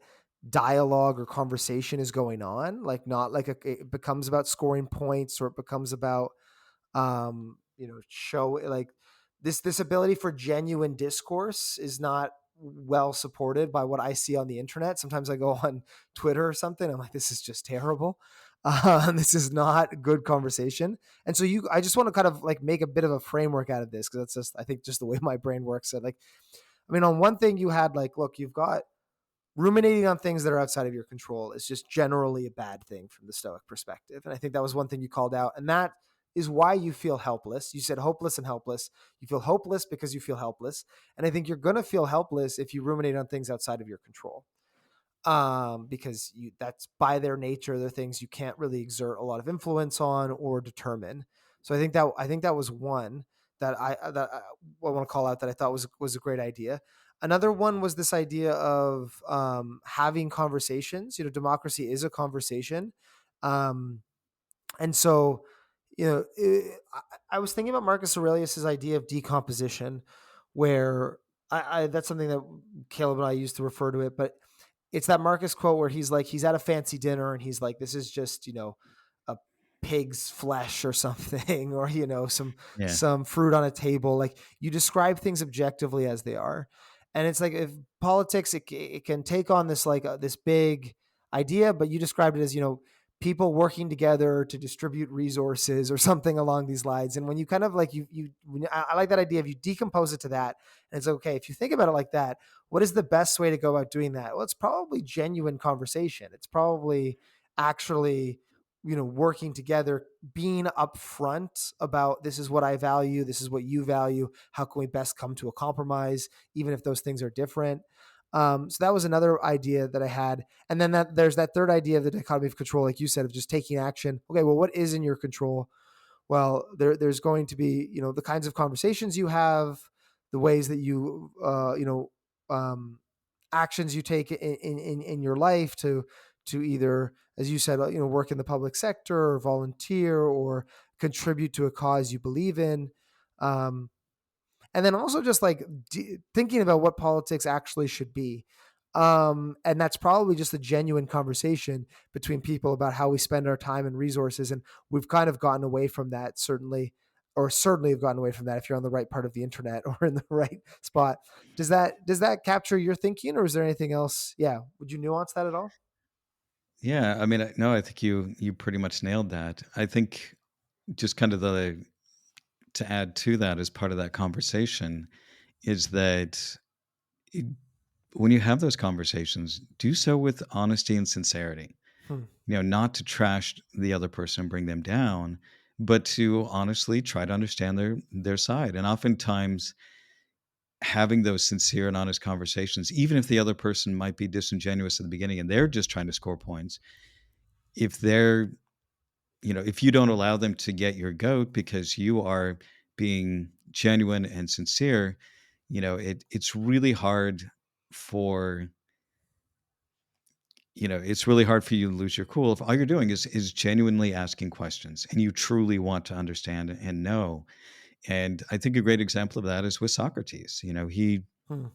dialogue or conversation is going on, like not like it becomes about scoring points, or it becomes about show like this ability for genuine discourse is not well supported by what I see on the internet. Sometimes I go on Twitter or something, I'm like, this is just terrible. This is not good conversation. And so I just want to kind of like make a bit of a framework out of this, because that's just, I think, just the way my brain works. So like, I mean, on one thing you had like, look, you've got ruminating on things that are outside of your control is just generally a bad thing from the Stoic perspective. And I think that was one thing you called out. And that is why you feel helpless. You said hopeless and helpless. You feel hopeless because you feel helpless. And I think you're going to feel helpless if you ruminate on things outside of your control. Because that's by their nature, they're things you can't really exert a lot of influence on or determine. So I think that was one that I want to call out, that I thought was a great idea. Another one was this idea of having conversations. Democracy is a conversation, um, and so I was thinking about Marcus Aurelius's idea of decomposition, where that's something that Caleb and I used to refer to it, but it's that Marcus quote where he's like, he's at a fancy dinner and he's like, this is just, a pig's flesh or something, or, Yeah. some fruit on a table. Like, you describe things objectively as they are. And it's like, if politics, it can take on this, like this big idea, but you described it as, people working together to distribute resources or something along these lines. And when you kind of like, I like that idea of, you decompose it to that. And it's okay. If you think about it like that, what is the best way to go about doing that? Well, it's probably genuine conversation. It's probably actually, working together, being upfront about, this is what I value, this is what you value. How can we best come to a compromise, even if those things are different? So that was another idea that I had. And then there's that third idea of the dichotomy of control, like you said, of just taking action. Okay, well, what is in your control? Well, there's going to be, the kinds of conversations you have, the ways that you, actions you take in your life to either, as you said, work in the public sector, or volunteer, or contribute to a cause you believe in. Um, and then also just like thinking about what politics actually should be. And that's probably just a genuine conversation between people about how we spend our time and resources. And we've kind of gotten away from that, certainly have gotten away from that if you're on the right part of the internet or in the right spot. Does that capture your thinking, or is there anything else? Yeah. Would you nuance that at all? Yeah. I mean, no, I think you pretty much nailed that. I think just kind of to add to that, as part of that conversation, is that it, when you have those conversations, do so with honesty and sincerity. Hmm. Not to trash the other person and bring them down, but to honestly try to understand their side. And oftentimes having those sincere and honest conversations, even if the other person might be disingenuous at the beginning and they're just trying to score points, if they're, if you don't allow them to get your goat because you are being genuine and sincere, it's really hard for it's really hard for you to lose your cool if all you're doing is genuinely asking questions and you truly want to understand and know. And I think a great example of that is with Socrates. Hmm.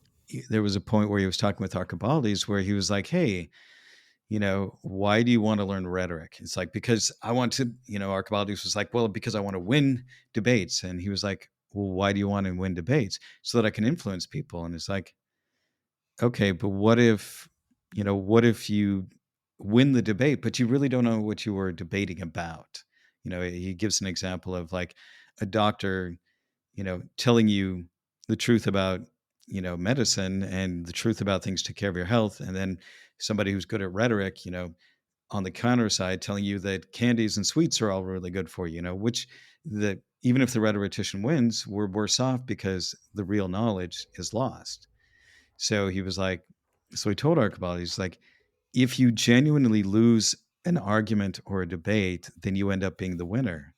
There was a point where he was talking with Archibaldes where he was like, "Hey, why do you want to learn rhetoric?" It's like, because I want to, Archibaldes was like, "Well, because I want to win debates." And he was like, "Well, why do you want to win debates?" "So that I can influence people." And it's like, okay, but what if you win the debate, but you really don't know what you were debating about? He gives an example of like a doctor, telling you the truth about, medicine and the truth about things to take care of your health. And then somebody who's good at rhetoric, on the counter side telling you that candies and sweets are all really good for you, which the even if the rhetorician wins, we're worse off because the real knowledge is lost. So he was like, so he told Archibald, he's like, if you genuinely lose an argument or a debate, then you end up being the winner.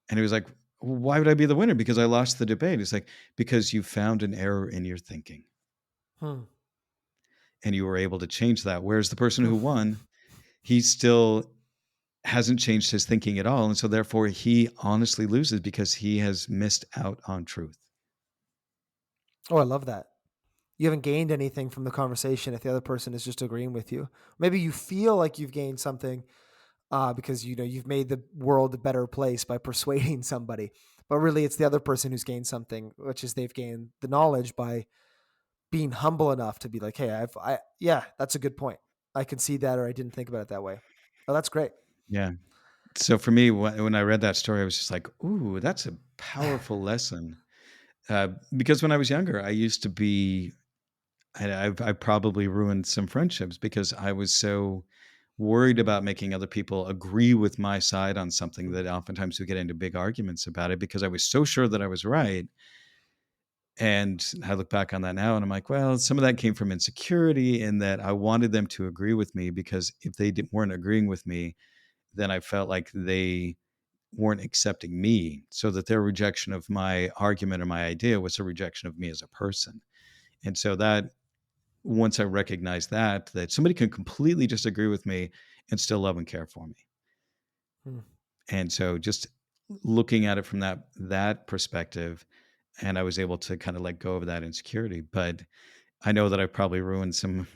And he was like, well, why would I be the winner? Because I lost the debate. It's like, because you found an error in your thinking Hmm. and you were able to change that. Whereas the person Hmm. who won, he still hasn't changed his thinking at all. And so therefore he honestly loses because he has missed out on truth. Oh, I love that. You haven't gained anything from the conversation if the other person is just agreeing with you. Maybe you feel like you've gained something because you've made the world a better place by persuading somebody, but really it's the other person who's gained something, which is they've gained the knowledge by being humble enough to be like, hey, yeah, that's a good point. I can see that, or I didn't think about it that way. Oh, that's great. Yeah. So for me, when I read that story, I was just like, ooh, that's a powerful lesson. Because when I was younger, I used to be, I probably ruined some friendships because I was so worried about making other people agree with my side on something that oftentimes we get into big arguments about it because I was so sure that I was right. And I look back on that now and I'm like, well, some of that came from insecurity in that I wanted them to agree with me because if they weren't agreeing with me, then I felt like they weren't accepting me, so that their rejection of my argument or my idea was a rejection of me as a person. And so that once I recognized that somebody can completely disagree with me and still love and care for me. Hmm. And so just looking at it from that perspective, and I was able to kind of let go of that insecurity. But I know that I probably ruined some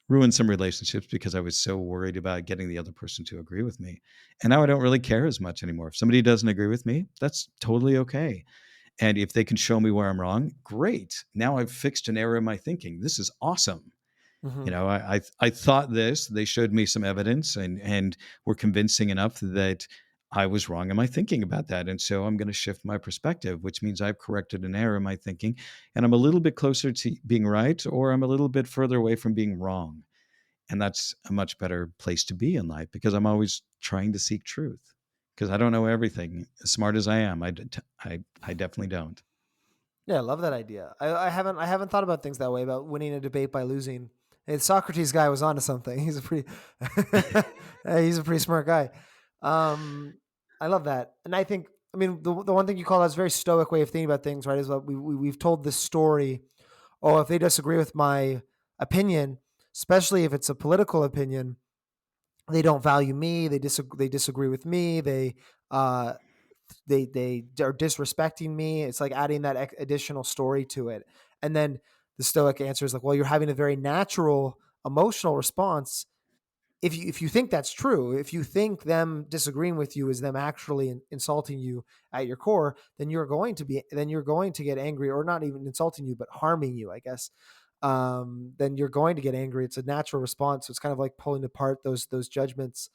relationships because I was so worried about getting the other person to agree with me. And now I don't really care as much anymore. If somebody doesn't agree with me, that's totally okay. And if they can show me where I'm wrong, great. Now I've fixed an error in my thinking. This is awesome. Mm-hmm. I thought this. They showed me some evidence and were convincing enough that I was wrong in my thinking about that. And so I'm going to shift my perspective, which means I've corrected an error in my thinking, and I'm a little bit closer to being right, or I'm a little bit further away from being wrong. And that's a much better place to be in life because I'm always trying to seek truth. Because I don't know everything. As smart as I am, I definitely don't. Yeah, I love that idea. I haven't thought about things that way about winning a debate by losing. Hey, the Socrates guy was onto something. He's a pretty he's a pretty smart guy. Um, I love that, and I think the one thing you call that's a very stoic way of thinking about things, right? Is that we've told this story. Oh, if they disagree with my opinion, especially if it's a political opinion, they don't value me. They disagree with me. Uh, they are disrespecting me. It's like adding that additional story to it. And then the Stoic answer is like, well, you're having a very natural emotional response. If you think that's true, if you think them disagreeing with you is them actually insulting you at your core, then you're going to get angry, or not even insulting you, but harming you, I guess. Then you're going to get angry. It's a natural response. So it's kind of like pulling apart those judgments.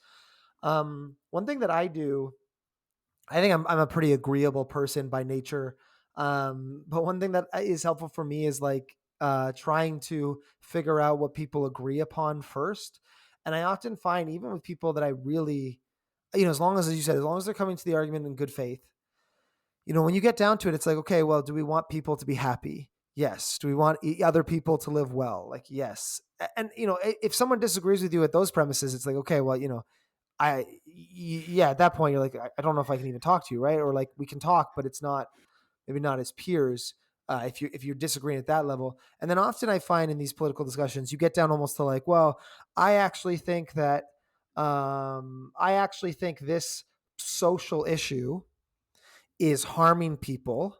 One thing that I think I'm a pretty agreeable person by nature. But one thing that is helpful for me is like trying to figure out what people agree upon first. And I often find, even with people that I really, as long as you said, as long as they're coming to the argument in good faith, when you get down to it, it's like, okay, well, do we want people to be happy? Yes. Do we want other people to live well? Like, yes. And, if someone disagrees with you at those premises, it's like, okay, well, yeah, at that point, you're like, I don't know if I can even talk to you, right? Or like, we can talk, but it's not, maybe not as peers. If you're disagreeing at that level. And then often I find in these political discussions, you get down almost to like, well, I actually think that, I actually think this social issue is harming people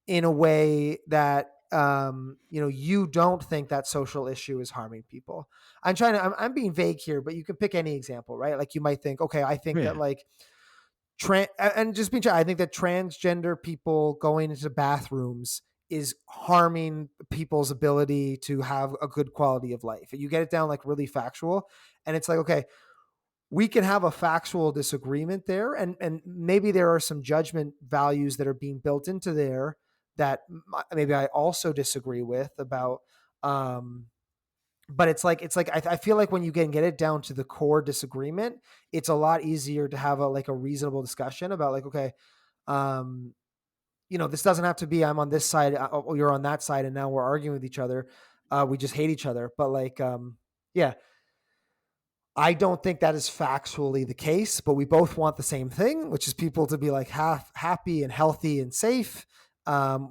in a way that, you don't think that social issue is harming people. I'm being vague here, but you can pick any example, right? Like, you might think, okay, I think that Yeah. like and just being, I think that transgender people going into bathrooms is harming people's ability to have a good quality of life. You get it down like really factual, and it's like, okay, we can have a factual disagreement there, and maybe there are some judgment values that are being built into there that maybe I also disagree with about. But it's like I feel like when you get it down to the core disagreement, it's a lot easier to have a reasonable discussion about, like, okay, um, this doesn't have to be I'm on this side, you're on that side, and now we're arguing with each other. We just hate each other. But like, yeah, I don't think that is factually the case, but we both want the same thing, which is people to be like happy and healthy and safe.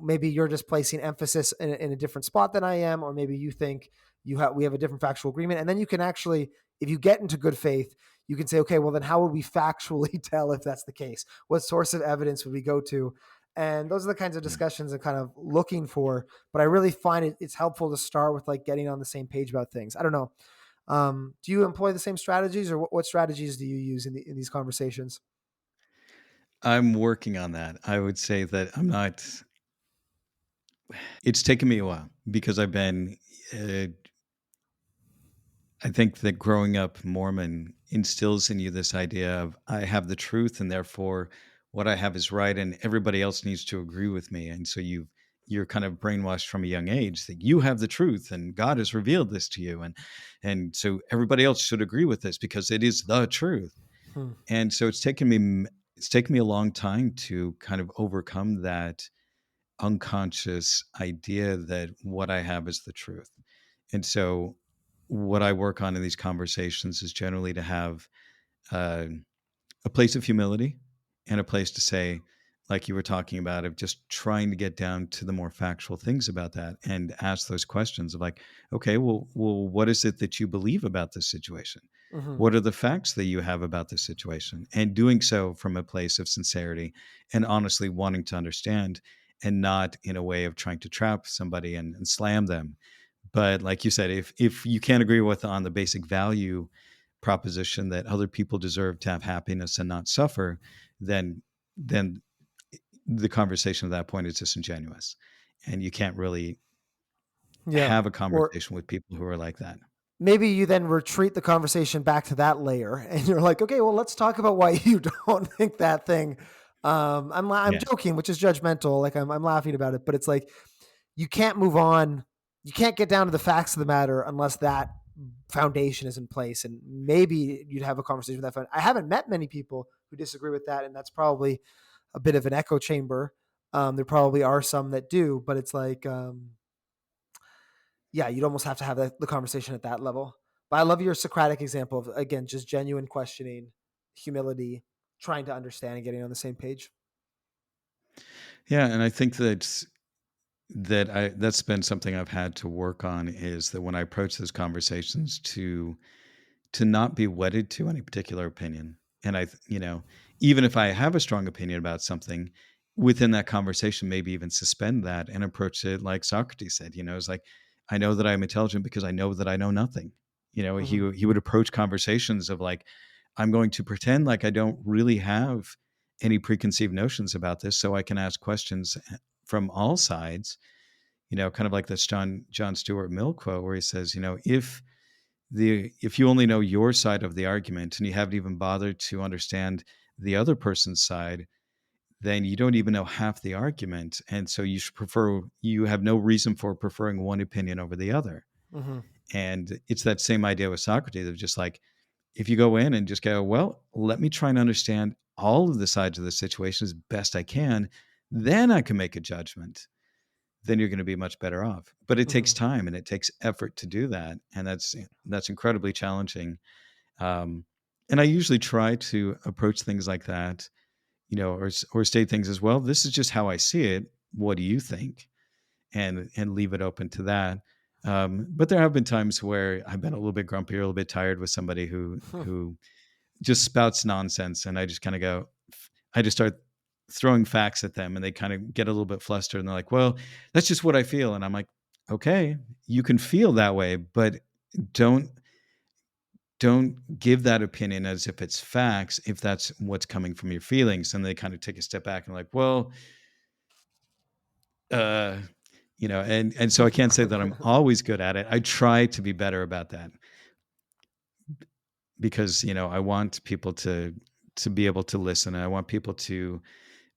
Maybe you're just placing emphasis in a different spot than I am, or maybe you think we have a different factual agreement. And then you can actually, if you get into good faith, you can say, okay, well then how would we factually tell if that's the case? What source of evidence would we go to? And those are the kinds of Yeah. discussions I'm kind of looking for. But I really find it's helpful to start with like getting on the same page about things. I don't know. Do you employ the same strategies, or what strategies do you use in these conversations? I'm working on that. I would say that I'm not. It's taken me a while because I've been. Uh, I think that growing up Mormon instills in you this idea of I have the truth and therefore what I have is right and everybody else needs to agree with me. And so you're kind of brainwashed from a young age that you have the truth and God has revealed this to you and so everybody else should agree with this because it is the truth. Hmm. And so it's taken me a long time to kind of overcome that unconscious idea that what I have is the truth. And so, what I work on in these conversations is generally to have uh, a place of humility and a place to say, like you were talking about, of just trying to get down to the more factual things about that and ask those questions of like, okay, well, what is it that you believe about this situation? Mm-hmm. What are the facts that you have about this situation? And doing so from a place of sincerity and honestly wanting to understand and not in a way of trying to trap somebody and slam them. But like you said, if you can't agree with on the basic value proposition that other people deserve to have happiness and not suffer, then the conversation at that point is disingenuous, and you can't really Yeah. have a Or conversation with people who are like that. maybe you then retreat the conversation back to that layer, and you're like, okay, well, let's talk about why you don't think that thing. I'm Yeah, joking, which is judgmental. Like, I'm laughing about it, but it's like you can't move on. You can't get down to the facts of the matter unless that foundation is in place. And maybe you'd have a conversation with that. I haven't met many people who disagree with that, and that's probably a bit of an echo chamber. There probably are some that do, but it's like, yeah, you'd almost have to have the conversation at that level. But I love your Socratic example of, again, just genuine questioning, humility, trying to understand and getting on the same page. yeah, and I think that's been something I've had to work on is that when I approach those conversations to not be wedded to any particular opinion. And even if I have a strong opinion about something within that conversation, maybe even suspend that and approach it like Socrates said, it's like, I know that I'm intelligent because I know that I know nothing. Mm-hmm. He would approach conversations of like, I'm going to pretend like I don't really have any preconceived notions about this so I can ask questions from all sides, kind of like this John Stuart Mill quote where he says, if you only know your side of the argument and you haven't even bothered to understand the other person's side, then you don't even know half the argument. And so you have no reason for preferring one opinion over the other. Mm-hmm. And it's that same idea with Socrates of just like, if you go in and just go, well, let me try and understand all of the sides of the situation as best I can, then I can make a judgment. Then you're going to be much better off. But it takes Mm-hmm. time and it takes effort to do that, and that's incredibly challenging. Um, and I usually try to approach things like that, or state things as well. This is just how I see it. What do you think? And leave it open to that. But there have been times where I've been a little bit grumpy or a little bit tired with somebody who just spouts nonsense, and I just kind of go, I just start throwing facts at them, and they kind of get a little bit flustered, and they're like, "Well, that's just what I feel," and I'm like, "Okay, you can feel that way, but don't don't give that opinion as if it's facts if that's what's coming from your feelings." And they kind of take a step back and like, well, uh and so I can't say that I'm always good at it. I try to be better about that, because I want people to be able to listen, and I want people to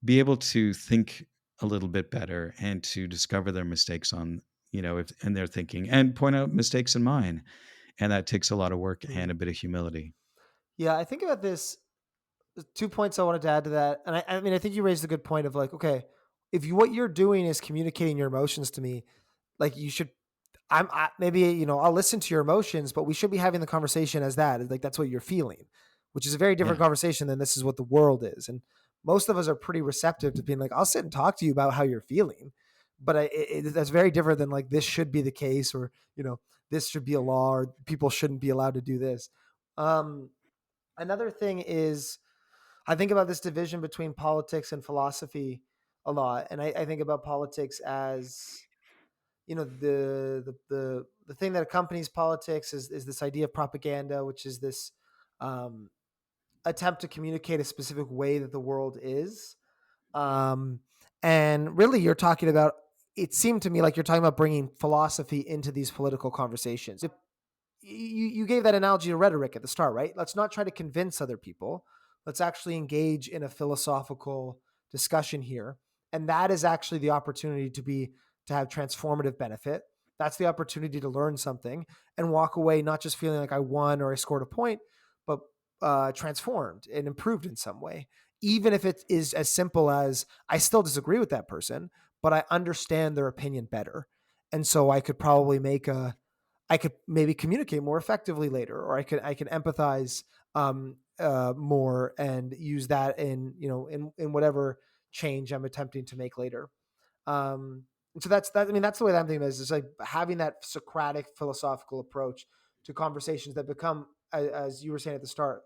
be able to think a little bit better and to discover their mistakes on if in their thinking, and point out mistakes in mine. And that takes a lot of work Mm-hmm. and a bit of humility. Yeah, I think about this. 2 points I wanted to add to that, and I mean, I think you raised a good point of like, okay, if what you're doing is communicating your emotions to me, like you should. Maybe I'll listen to your emotions, but we should be having the conversation as that, like that's what you're feeling, which is a very different Yeah. conversation than this is what the world is. And most of us are pretty receptive to being like, I'll sit and talk to you about how you're feeling, but that's very different than like this should be the case, or this should be a law, or people shouldn't be allowed to do this. Um, Another thing is I think about this division between politics and philosophy a lot, and I think about politics as the thing that accompanies politics is this idea of propaganda, which is this um, attempt to communicate a specific way that the world is. Um, and really, you're talking about. It seemed to me like you're talking about bringing philosophy into these political conversations. You gave that analogy to rhetoric at the start, right? Let's not try to convince other people. Let's actually engage in a philosophical discussion here. And that is actually the opportunity to have transformative benefit. That's the opportunity to learn something and walk away not just feeling like I won or I scored a point, but transformed and improved in some way. Even if it is as simple as I still disagree with that person, but I understand their opinion better. And so I could maybe communicate more effectively later, or I can empathize more and use that in whatever change I'm attempting to make later. And so that's that. I mean, that's the way that I'm thinking of it, is it's like having that Socratic philosophical approach to conversations that become, as you were saying at the start,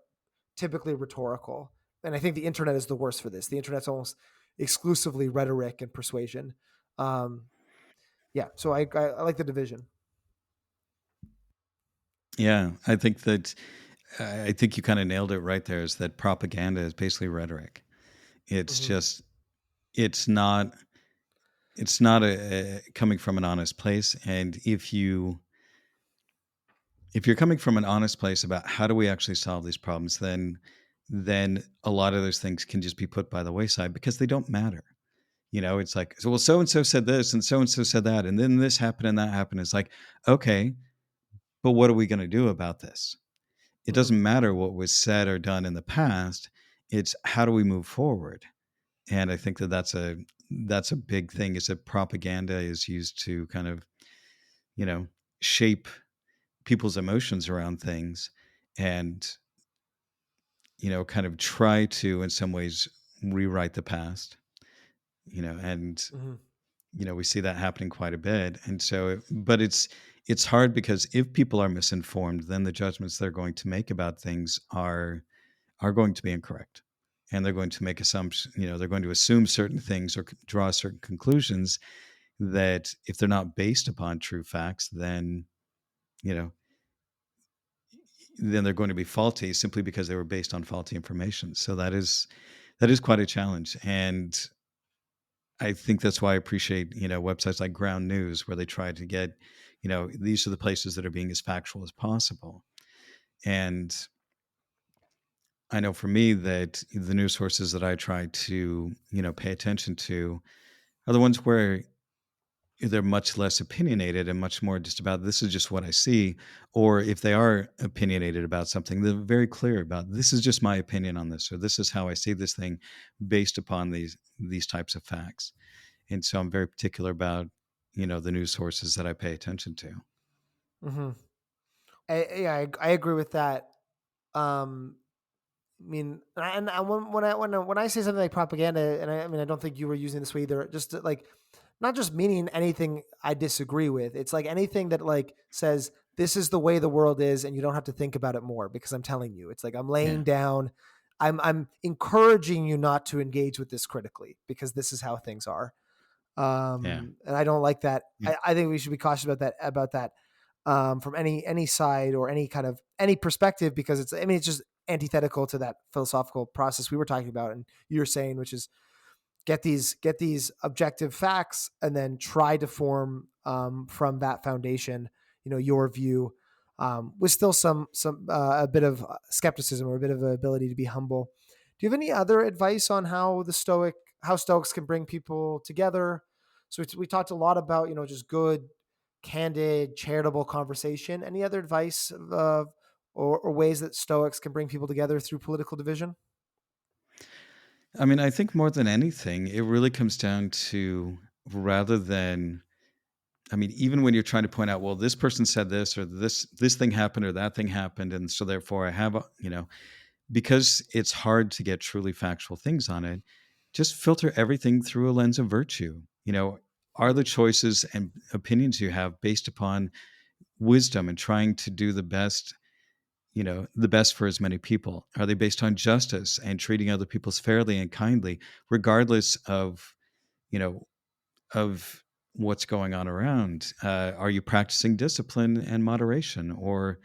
typically rhetorical. And I think the internet is the worst for this. The internet's almost exclusively rhetoric and persuasion. Um, yeah, so I like the division. Yeah, I think you kind of nailed it right there, is that propaganda is basically rhetoric. It's Mm-hmm. just it's not coming from an honest place. And if you're coming from an honest place about how do we actually solve these problems, then a lot of those things can just be put by the wayside because they don't matter. It's like, so and so said this and so said that, and then this happened and that happened. It's like, okay, but what are we going to do about this? It Mm-hmm. doesn't matter what was said or done in the past. It's how do we move forward? And I think that that's a big thing, is that propaganda is used to kind of, you know, shape people's emotions around things, and, kind of try to, in some ways, rewrite the past, and, Mm-hmm. we see that happening quite a bit. And so, but it's hard, because if people are misinformed, then the judgments they're going to make about things are going to be incorrect. And they're going to make assumptions, they're going to assume certain things or draw certain conclusions that, if they're not based upon true facts, you know, then they're going to be faulty simply because they were based on faulty information. So that is quite a challenge. And I think that's why I appreciate, websites like Ground News, where they try to get, these are the places that are being as factual as possible. And I know for me that the news sources that I try to, pay attention to are the ones where they're much less opinionated and much more just about this is just what I see. Or if they are opinionated about something, they're very clear about this is just my opinion on this, or this is how I see this thing based upon these types of facts. And so I'm very particular about, the news sources that I pay attention to. Mm-hmm. I agree with that. Um, I mean, when I say something like propaganda, and I mean, I don't think you were using this way either. Just like, not just meaning anything I disagree with. It's like anything that like says this is the way the world is, and you don't have to think about it more because I'm telling you. It's like I'm Yeah. laying down. I'm encouraging you not to engage with this critically because this is how things are. Yeah. And I don't like that. Yeah. I think we should be cautious about that from any side or any kind of any perspective because it's just antithetical to that philosophical process we were talking about and you're saying, which is get these objective facts and then try to form from that foundation, your view with still some a bit of skepticism or a bit of ability to be humble. Do you have any other advice on how Stoics can bring people together? So we talked a lot about just good, candid, charitable conversation. Any other advice or ways that Stoics can bring people together through political division? I mean, I think more than anything, it really comes down to rather than, I mean, even when you're trying to point out, well, this person said this or this thing happened or that thing happened, and so therefore I have, because it's hard to get truly factual things on it, just filter everything through a lens of virtue. Are the choices and opinions you have based upon wisdom and trying to do the best for as many people? Are they based on justice and treating other people fairly and kindly, regardless you know, of what's going on around? Are you practicing discipline and moderation, or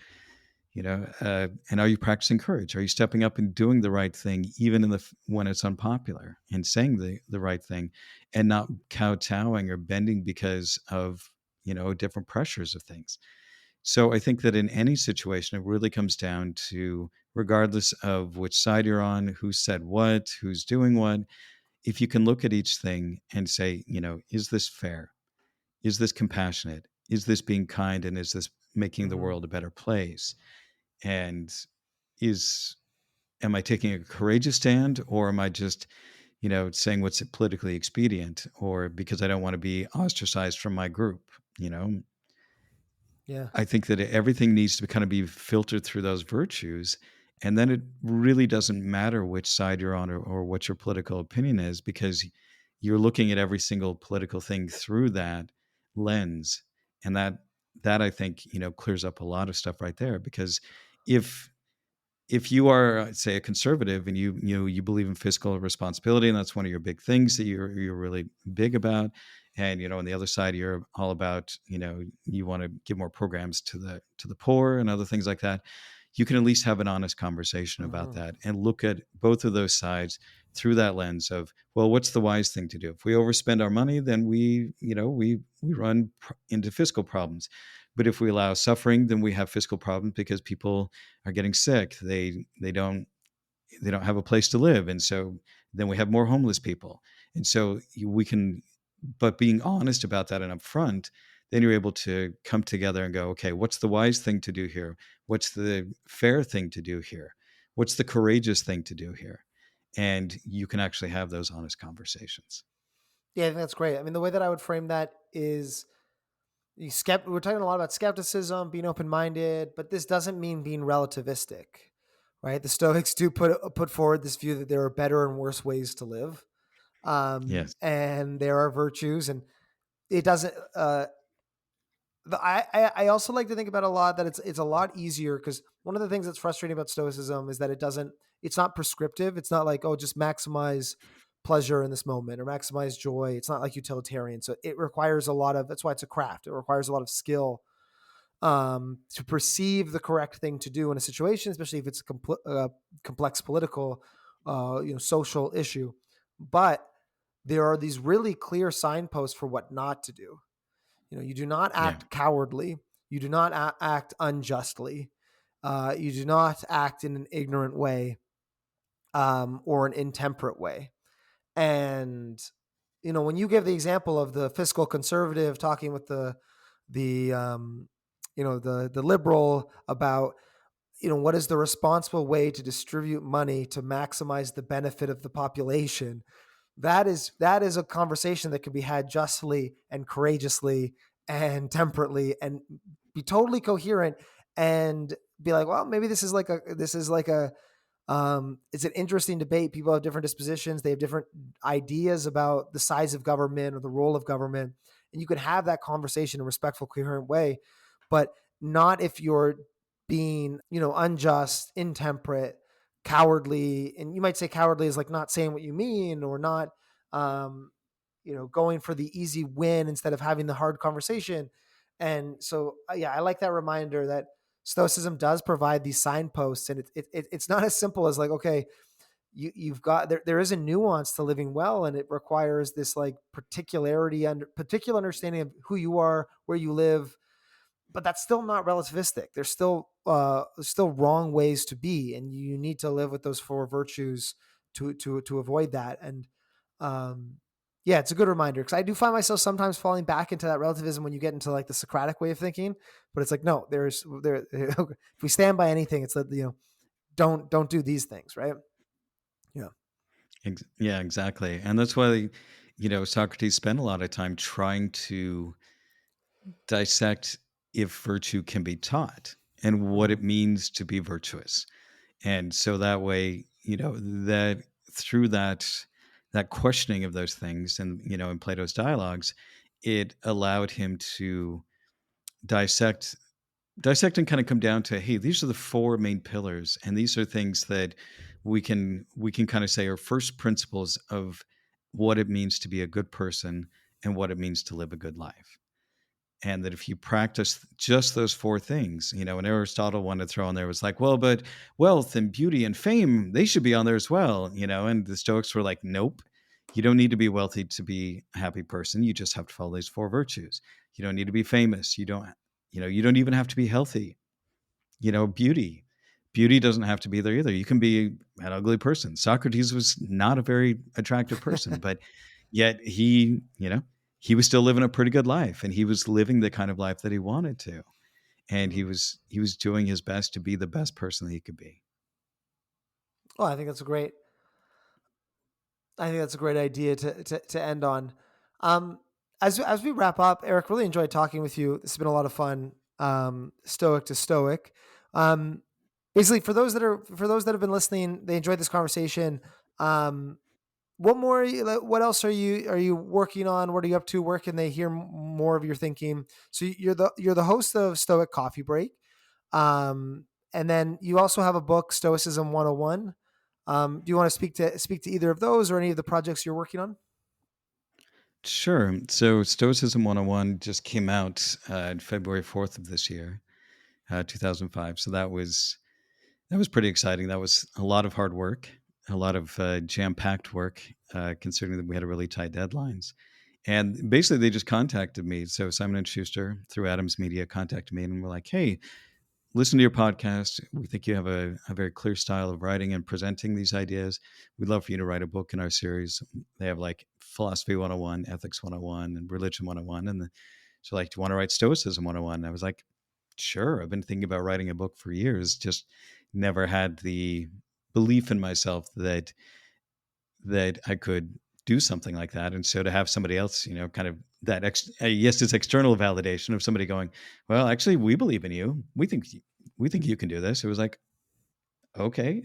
and are you practicing courage? Are you stepping up and doing the right thing, even when it's unpopular, and saying the right thing, and not kowtowing or bending because of different pressures of things? So I think that in any situation, it really comes down to, regardless of which side you're on, who said what, who's doing what, if you can look at each thing and say, is this fair? Is this compassionate? Is this being kind? And is this making the Mm-hmm. world a better place? And is am I taking a courageous stand, or am I just, saying what's politically expedient, or because I don't want to be ostracized from my group? Yeah. I think that everything needs to kind of be filtered through those virtues. And then it really doesn't matter which side you're on, or what your political opinion is, because you're looking at every single political thing through that lens. And that I think, clears up a lot of stuff right there. Because if if you are, say, a conservative, and you believe in fiscal responsibility, and that's one of your big things that you're really big about, and on the other side you're all about, you want to give more programs to the poor and other things like that, you can at least have an honest conversation about Mm-hmm. that and look at both of those sides through that lens of, well, what's the wise thing to do? If we overspend our money, then we run into fiscal problems. But if we allow suffering, then we have fiscal problems because people are getting sick. They don't have a place to live, and so then we have more homeless people. And so we can, but being honest about that and upfront, then you're able to come together and go, okay, what's the wise thing to do here? What's the fair thing to do here? What's the courageous thing to do here? And you can actually have those honest conversations. Yeah, I think that's great. I mean, the way that I would frame that is we're talking a lot about skepticism, being open minded, but this doesn't mean being relativistic, right? The Stoics do put forward this view that there are better and worse ways to live, Yes. and there are virtues, and it doesn't. I also like to think about a lot that it's a lot easier because one of the things that's frustrating about Stoicism is that it's not prescriptive. It's not like, oh, just maximize pleasure in this moment or maximize joy. It's not like utilitarian. So it requires that's why it's a craft. It requires a lot of skill to perceive the correct thing to do in a situation, especially if it's a complex political, social issue. But there are these really clear signposts for what not to do. You do not Yeah. act cowardly. You do not act unjustly. You do not act in an ignorant way or an intemperate way. And when you give the example of the fiscal conservative talking with the liberal about, what is the responsible way to distribute money to maximize the benefit of the population, that is a conversation that can be had justly and courageously and temperately and be totally coherent and be like, well, maybe this is like a it's an interesting debate. People have different dispositions. They have different ideas about the size of government or the role of government. And you can have that conversation in a respectful, coherent way, but not if you're being, unjust, intemperate, cowardly. And you might say cowardly is like not saying what you mean or not, going for the easy win instead of having the hard conversation. And so, yeah, I like that reminder that Stoicism does provide these signposts, and it's not as simple as like, okay, you've got there is a nuance to living well, and it requires this like particular understanding of who you are, where you live, but that's still not relativistic. There's still wrong ways to be, and you need to live with those four virtues to avoid that. And um, yeah, it's a good reminder because I do find myself sometimes falling back into that relativism when you get into like the Socratic way of thinking. But it's like, no, there. If we stand by anything, it's that don't do these things, right? Yeah. Yeah, exactly. And that's why, Socrates spent a lot of time trying to dissect if virtue can be taught and what Mm-hmm. it means to be virtuous. And so that way, that through that questioning of those things and, in Plato's dialogues, it allowed him to dissect and kind of come down to, hey, these are the four main pillars, and these are things that we can kind of say are first principles of what it means to be a good person and what it means to live a good life. And that if you practice just those four things, and Aristotle wanted to throw on there was like, well, but wealth and beauty and fame, they should be on there as well, and the Stoics were like, nope, you don't need to be wealthy to be a happy person. You just have to follow these four virtues. You don't need to be famous. You don't even have to be healthy. Beauty doesn't have to be there either. You can be an ugly person. Socrates was not a very attractive person, but yet he was still living a pretty good life, and he was living the kind of life that he wanted to, and he Mm-hmm. was doing his best to be the best person that he could be. Well, I think that's a great idea to end on. Um, as we wrap up, Eric, really enjoyed talking with you. This has been a lot of fun. Stoic to Stoic. Um, Basically, for those that have been listening, they enjoyed this conversation. Um, what else are you working on? What are you up to? Where can they hear more of your thinking? So you're the host of Stoic Coffee Break. Um, and then you also have a book, Stoicism 101. Do you want to speak to either of those or any of the projects you're working on? Sure. So Stoicism 101 just came out February 4th of this year, 2005. So that was pretty exciting. That was a lot of hard work, a lot of jam-packed work, considering that we had a really tight deadlines. And basically, they just contacted me. So Simon and Schuster through Adams Media contacted me and were like, "Hey, listen to your podcast. We think you have a very clear style of writing and presenting these ideas. We'd love for you to write a book in our series." They have like Philosophy 101, Ethics 101, and Religion 101. So, like, do you want to write Stoicism 101? And I was like, sure. I've been thinking about writing a book for years, just never had the belief in myself that I could do something like that. And so to have somebody else, kind of yes, it's external validation of somebody going, well, actually, we believe in you. We think you can do this. It was like, okay,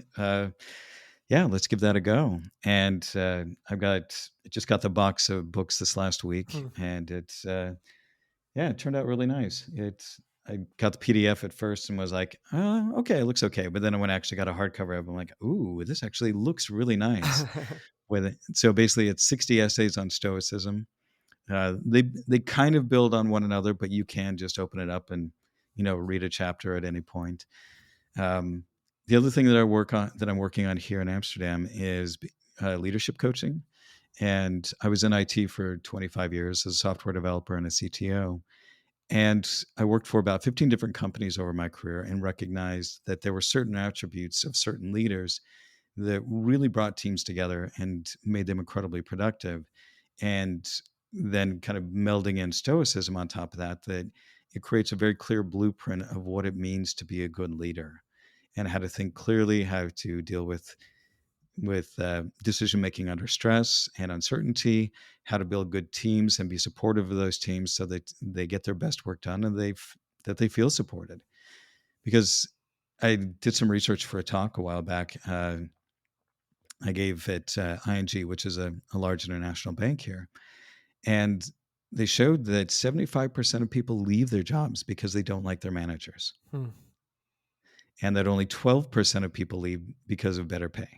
yeah, let's give that a go. And just got the box of books this last week, Hmm. and yeah, it turned out really nice. I got the PDF at first and was like, okay, it looks okay. But then when I actually got a hardcover, I'm like, ooh, this actually looks really nice. With it, so basically, it's 60 essays on Stoicism. They kind of build on one another, but you can just open it up and read a chapter at any point. Um, the other thing that I'm working on here in Amsterdam is leadership coaching. And I was in IT for 25 years as a software developer and a CTO. And I worked for about 15 different companies over my career and recognized that there were certain attributes of certain leaders that really brought teams together and made them incredibly productive. And then kind of melding in Stoicism on top of that, that it creates a very clear blueprint of what it means to be a good leader and how to think clearly, how to deal with decision making under stress and uncertainty, how to build good teams and be supportive of those teams so that they get their best work done and that they feel supported. Because I did some research for a talk a while back. I gave at ING, which is a large international bank here, and they showed that 75% of people leave their jobs because they don't like their managers, and that only 12% of people leave because of better pay.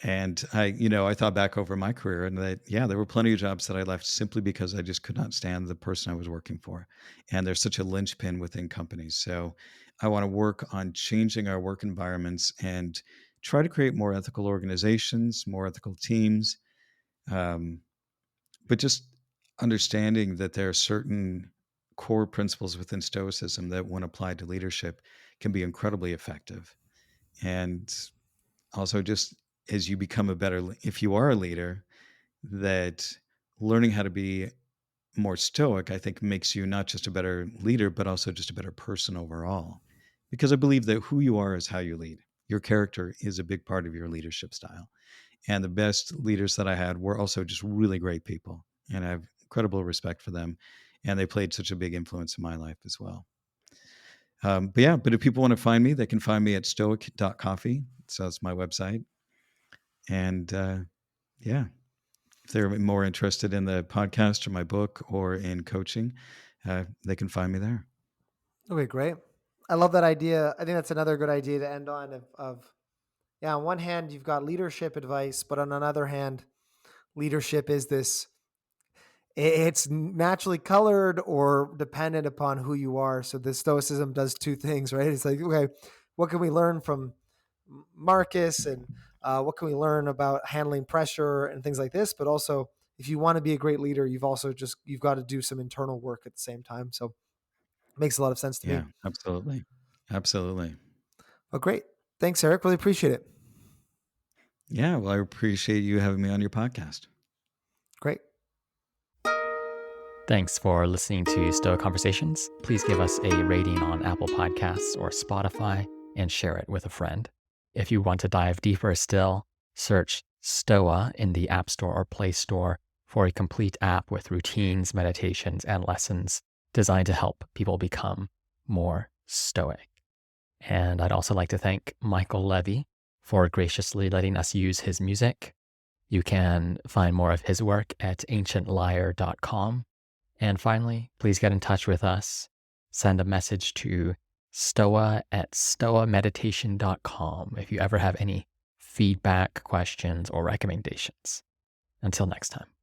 And I thought back over my career and that, there were plenty of jobs that I left simply because I just could not stand the person I was working for. And there's such a linchpin within companies. So I want to work on changing our work environments and try to create more ethical organizations, more ethical teams. But just understanding that there are certain core principles within Stoicism that, when applied to leadership, can be incredibly effective. And also, just as you become if you are a leader, that learning how to be more stoic, I think, makes you not just a better leader, but also just a better person overall. Because I believe that who you are is how you lead. Your character is a big part of your leadership style. And the best leaders that I had were also just really great people. And I have incredible respect for them. And they played such a big influence in my life as well. But if people want to find me, they can find me at stoic.coffee. So that's my website. And if they're more interested in the podcast or my book or in coaching, they can find me there. Okay, great. I love that idea. I think that's another good idea to end on on one hand, you've got leadership advice, but on another hand, leadership is it's naturally colored or dependent upon who you are. So the Stoicism does two things, right? It's like, okay, what can we learn from Marcus, and what can we learn about handling pressure and things like this? But also, if you want to be a great leader, you've got to do some internal work at the same time. So it makes a lot of sense to me. Yeah, absolutely. Absolutely. Well, great. Thanks, Eric. Really appreciate it. Yeah, well, I appreciate you having me on your podcast. Great. Thanks for listening to Stoic Conversations. Please give us a rating on Apple Podcasts or Spotify and share it with a friend. If you want to dive deeper still, search Stoa in the App Store or Play Store for a complete app with routines, meditations, and lessons designed to help people become more stoic. And I'd also like to thank Michael Levy for graciously letting us use his music. You can find more of his work at ancientlyre.com. And finally, please get in touch with us. Send a message to stoa@stoameditation.com if you ever have any feedback, questions, or recommendations. Until next time.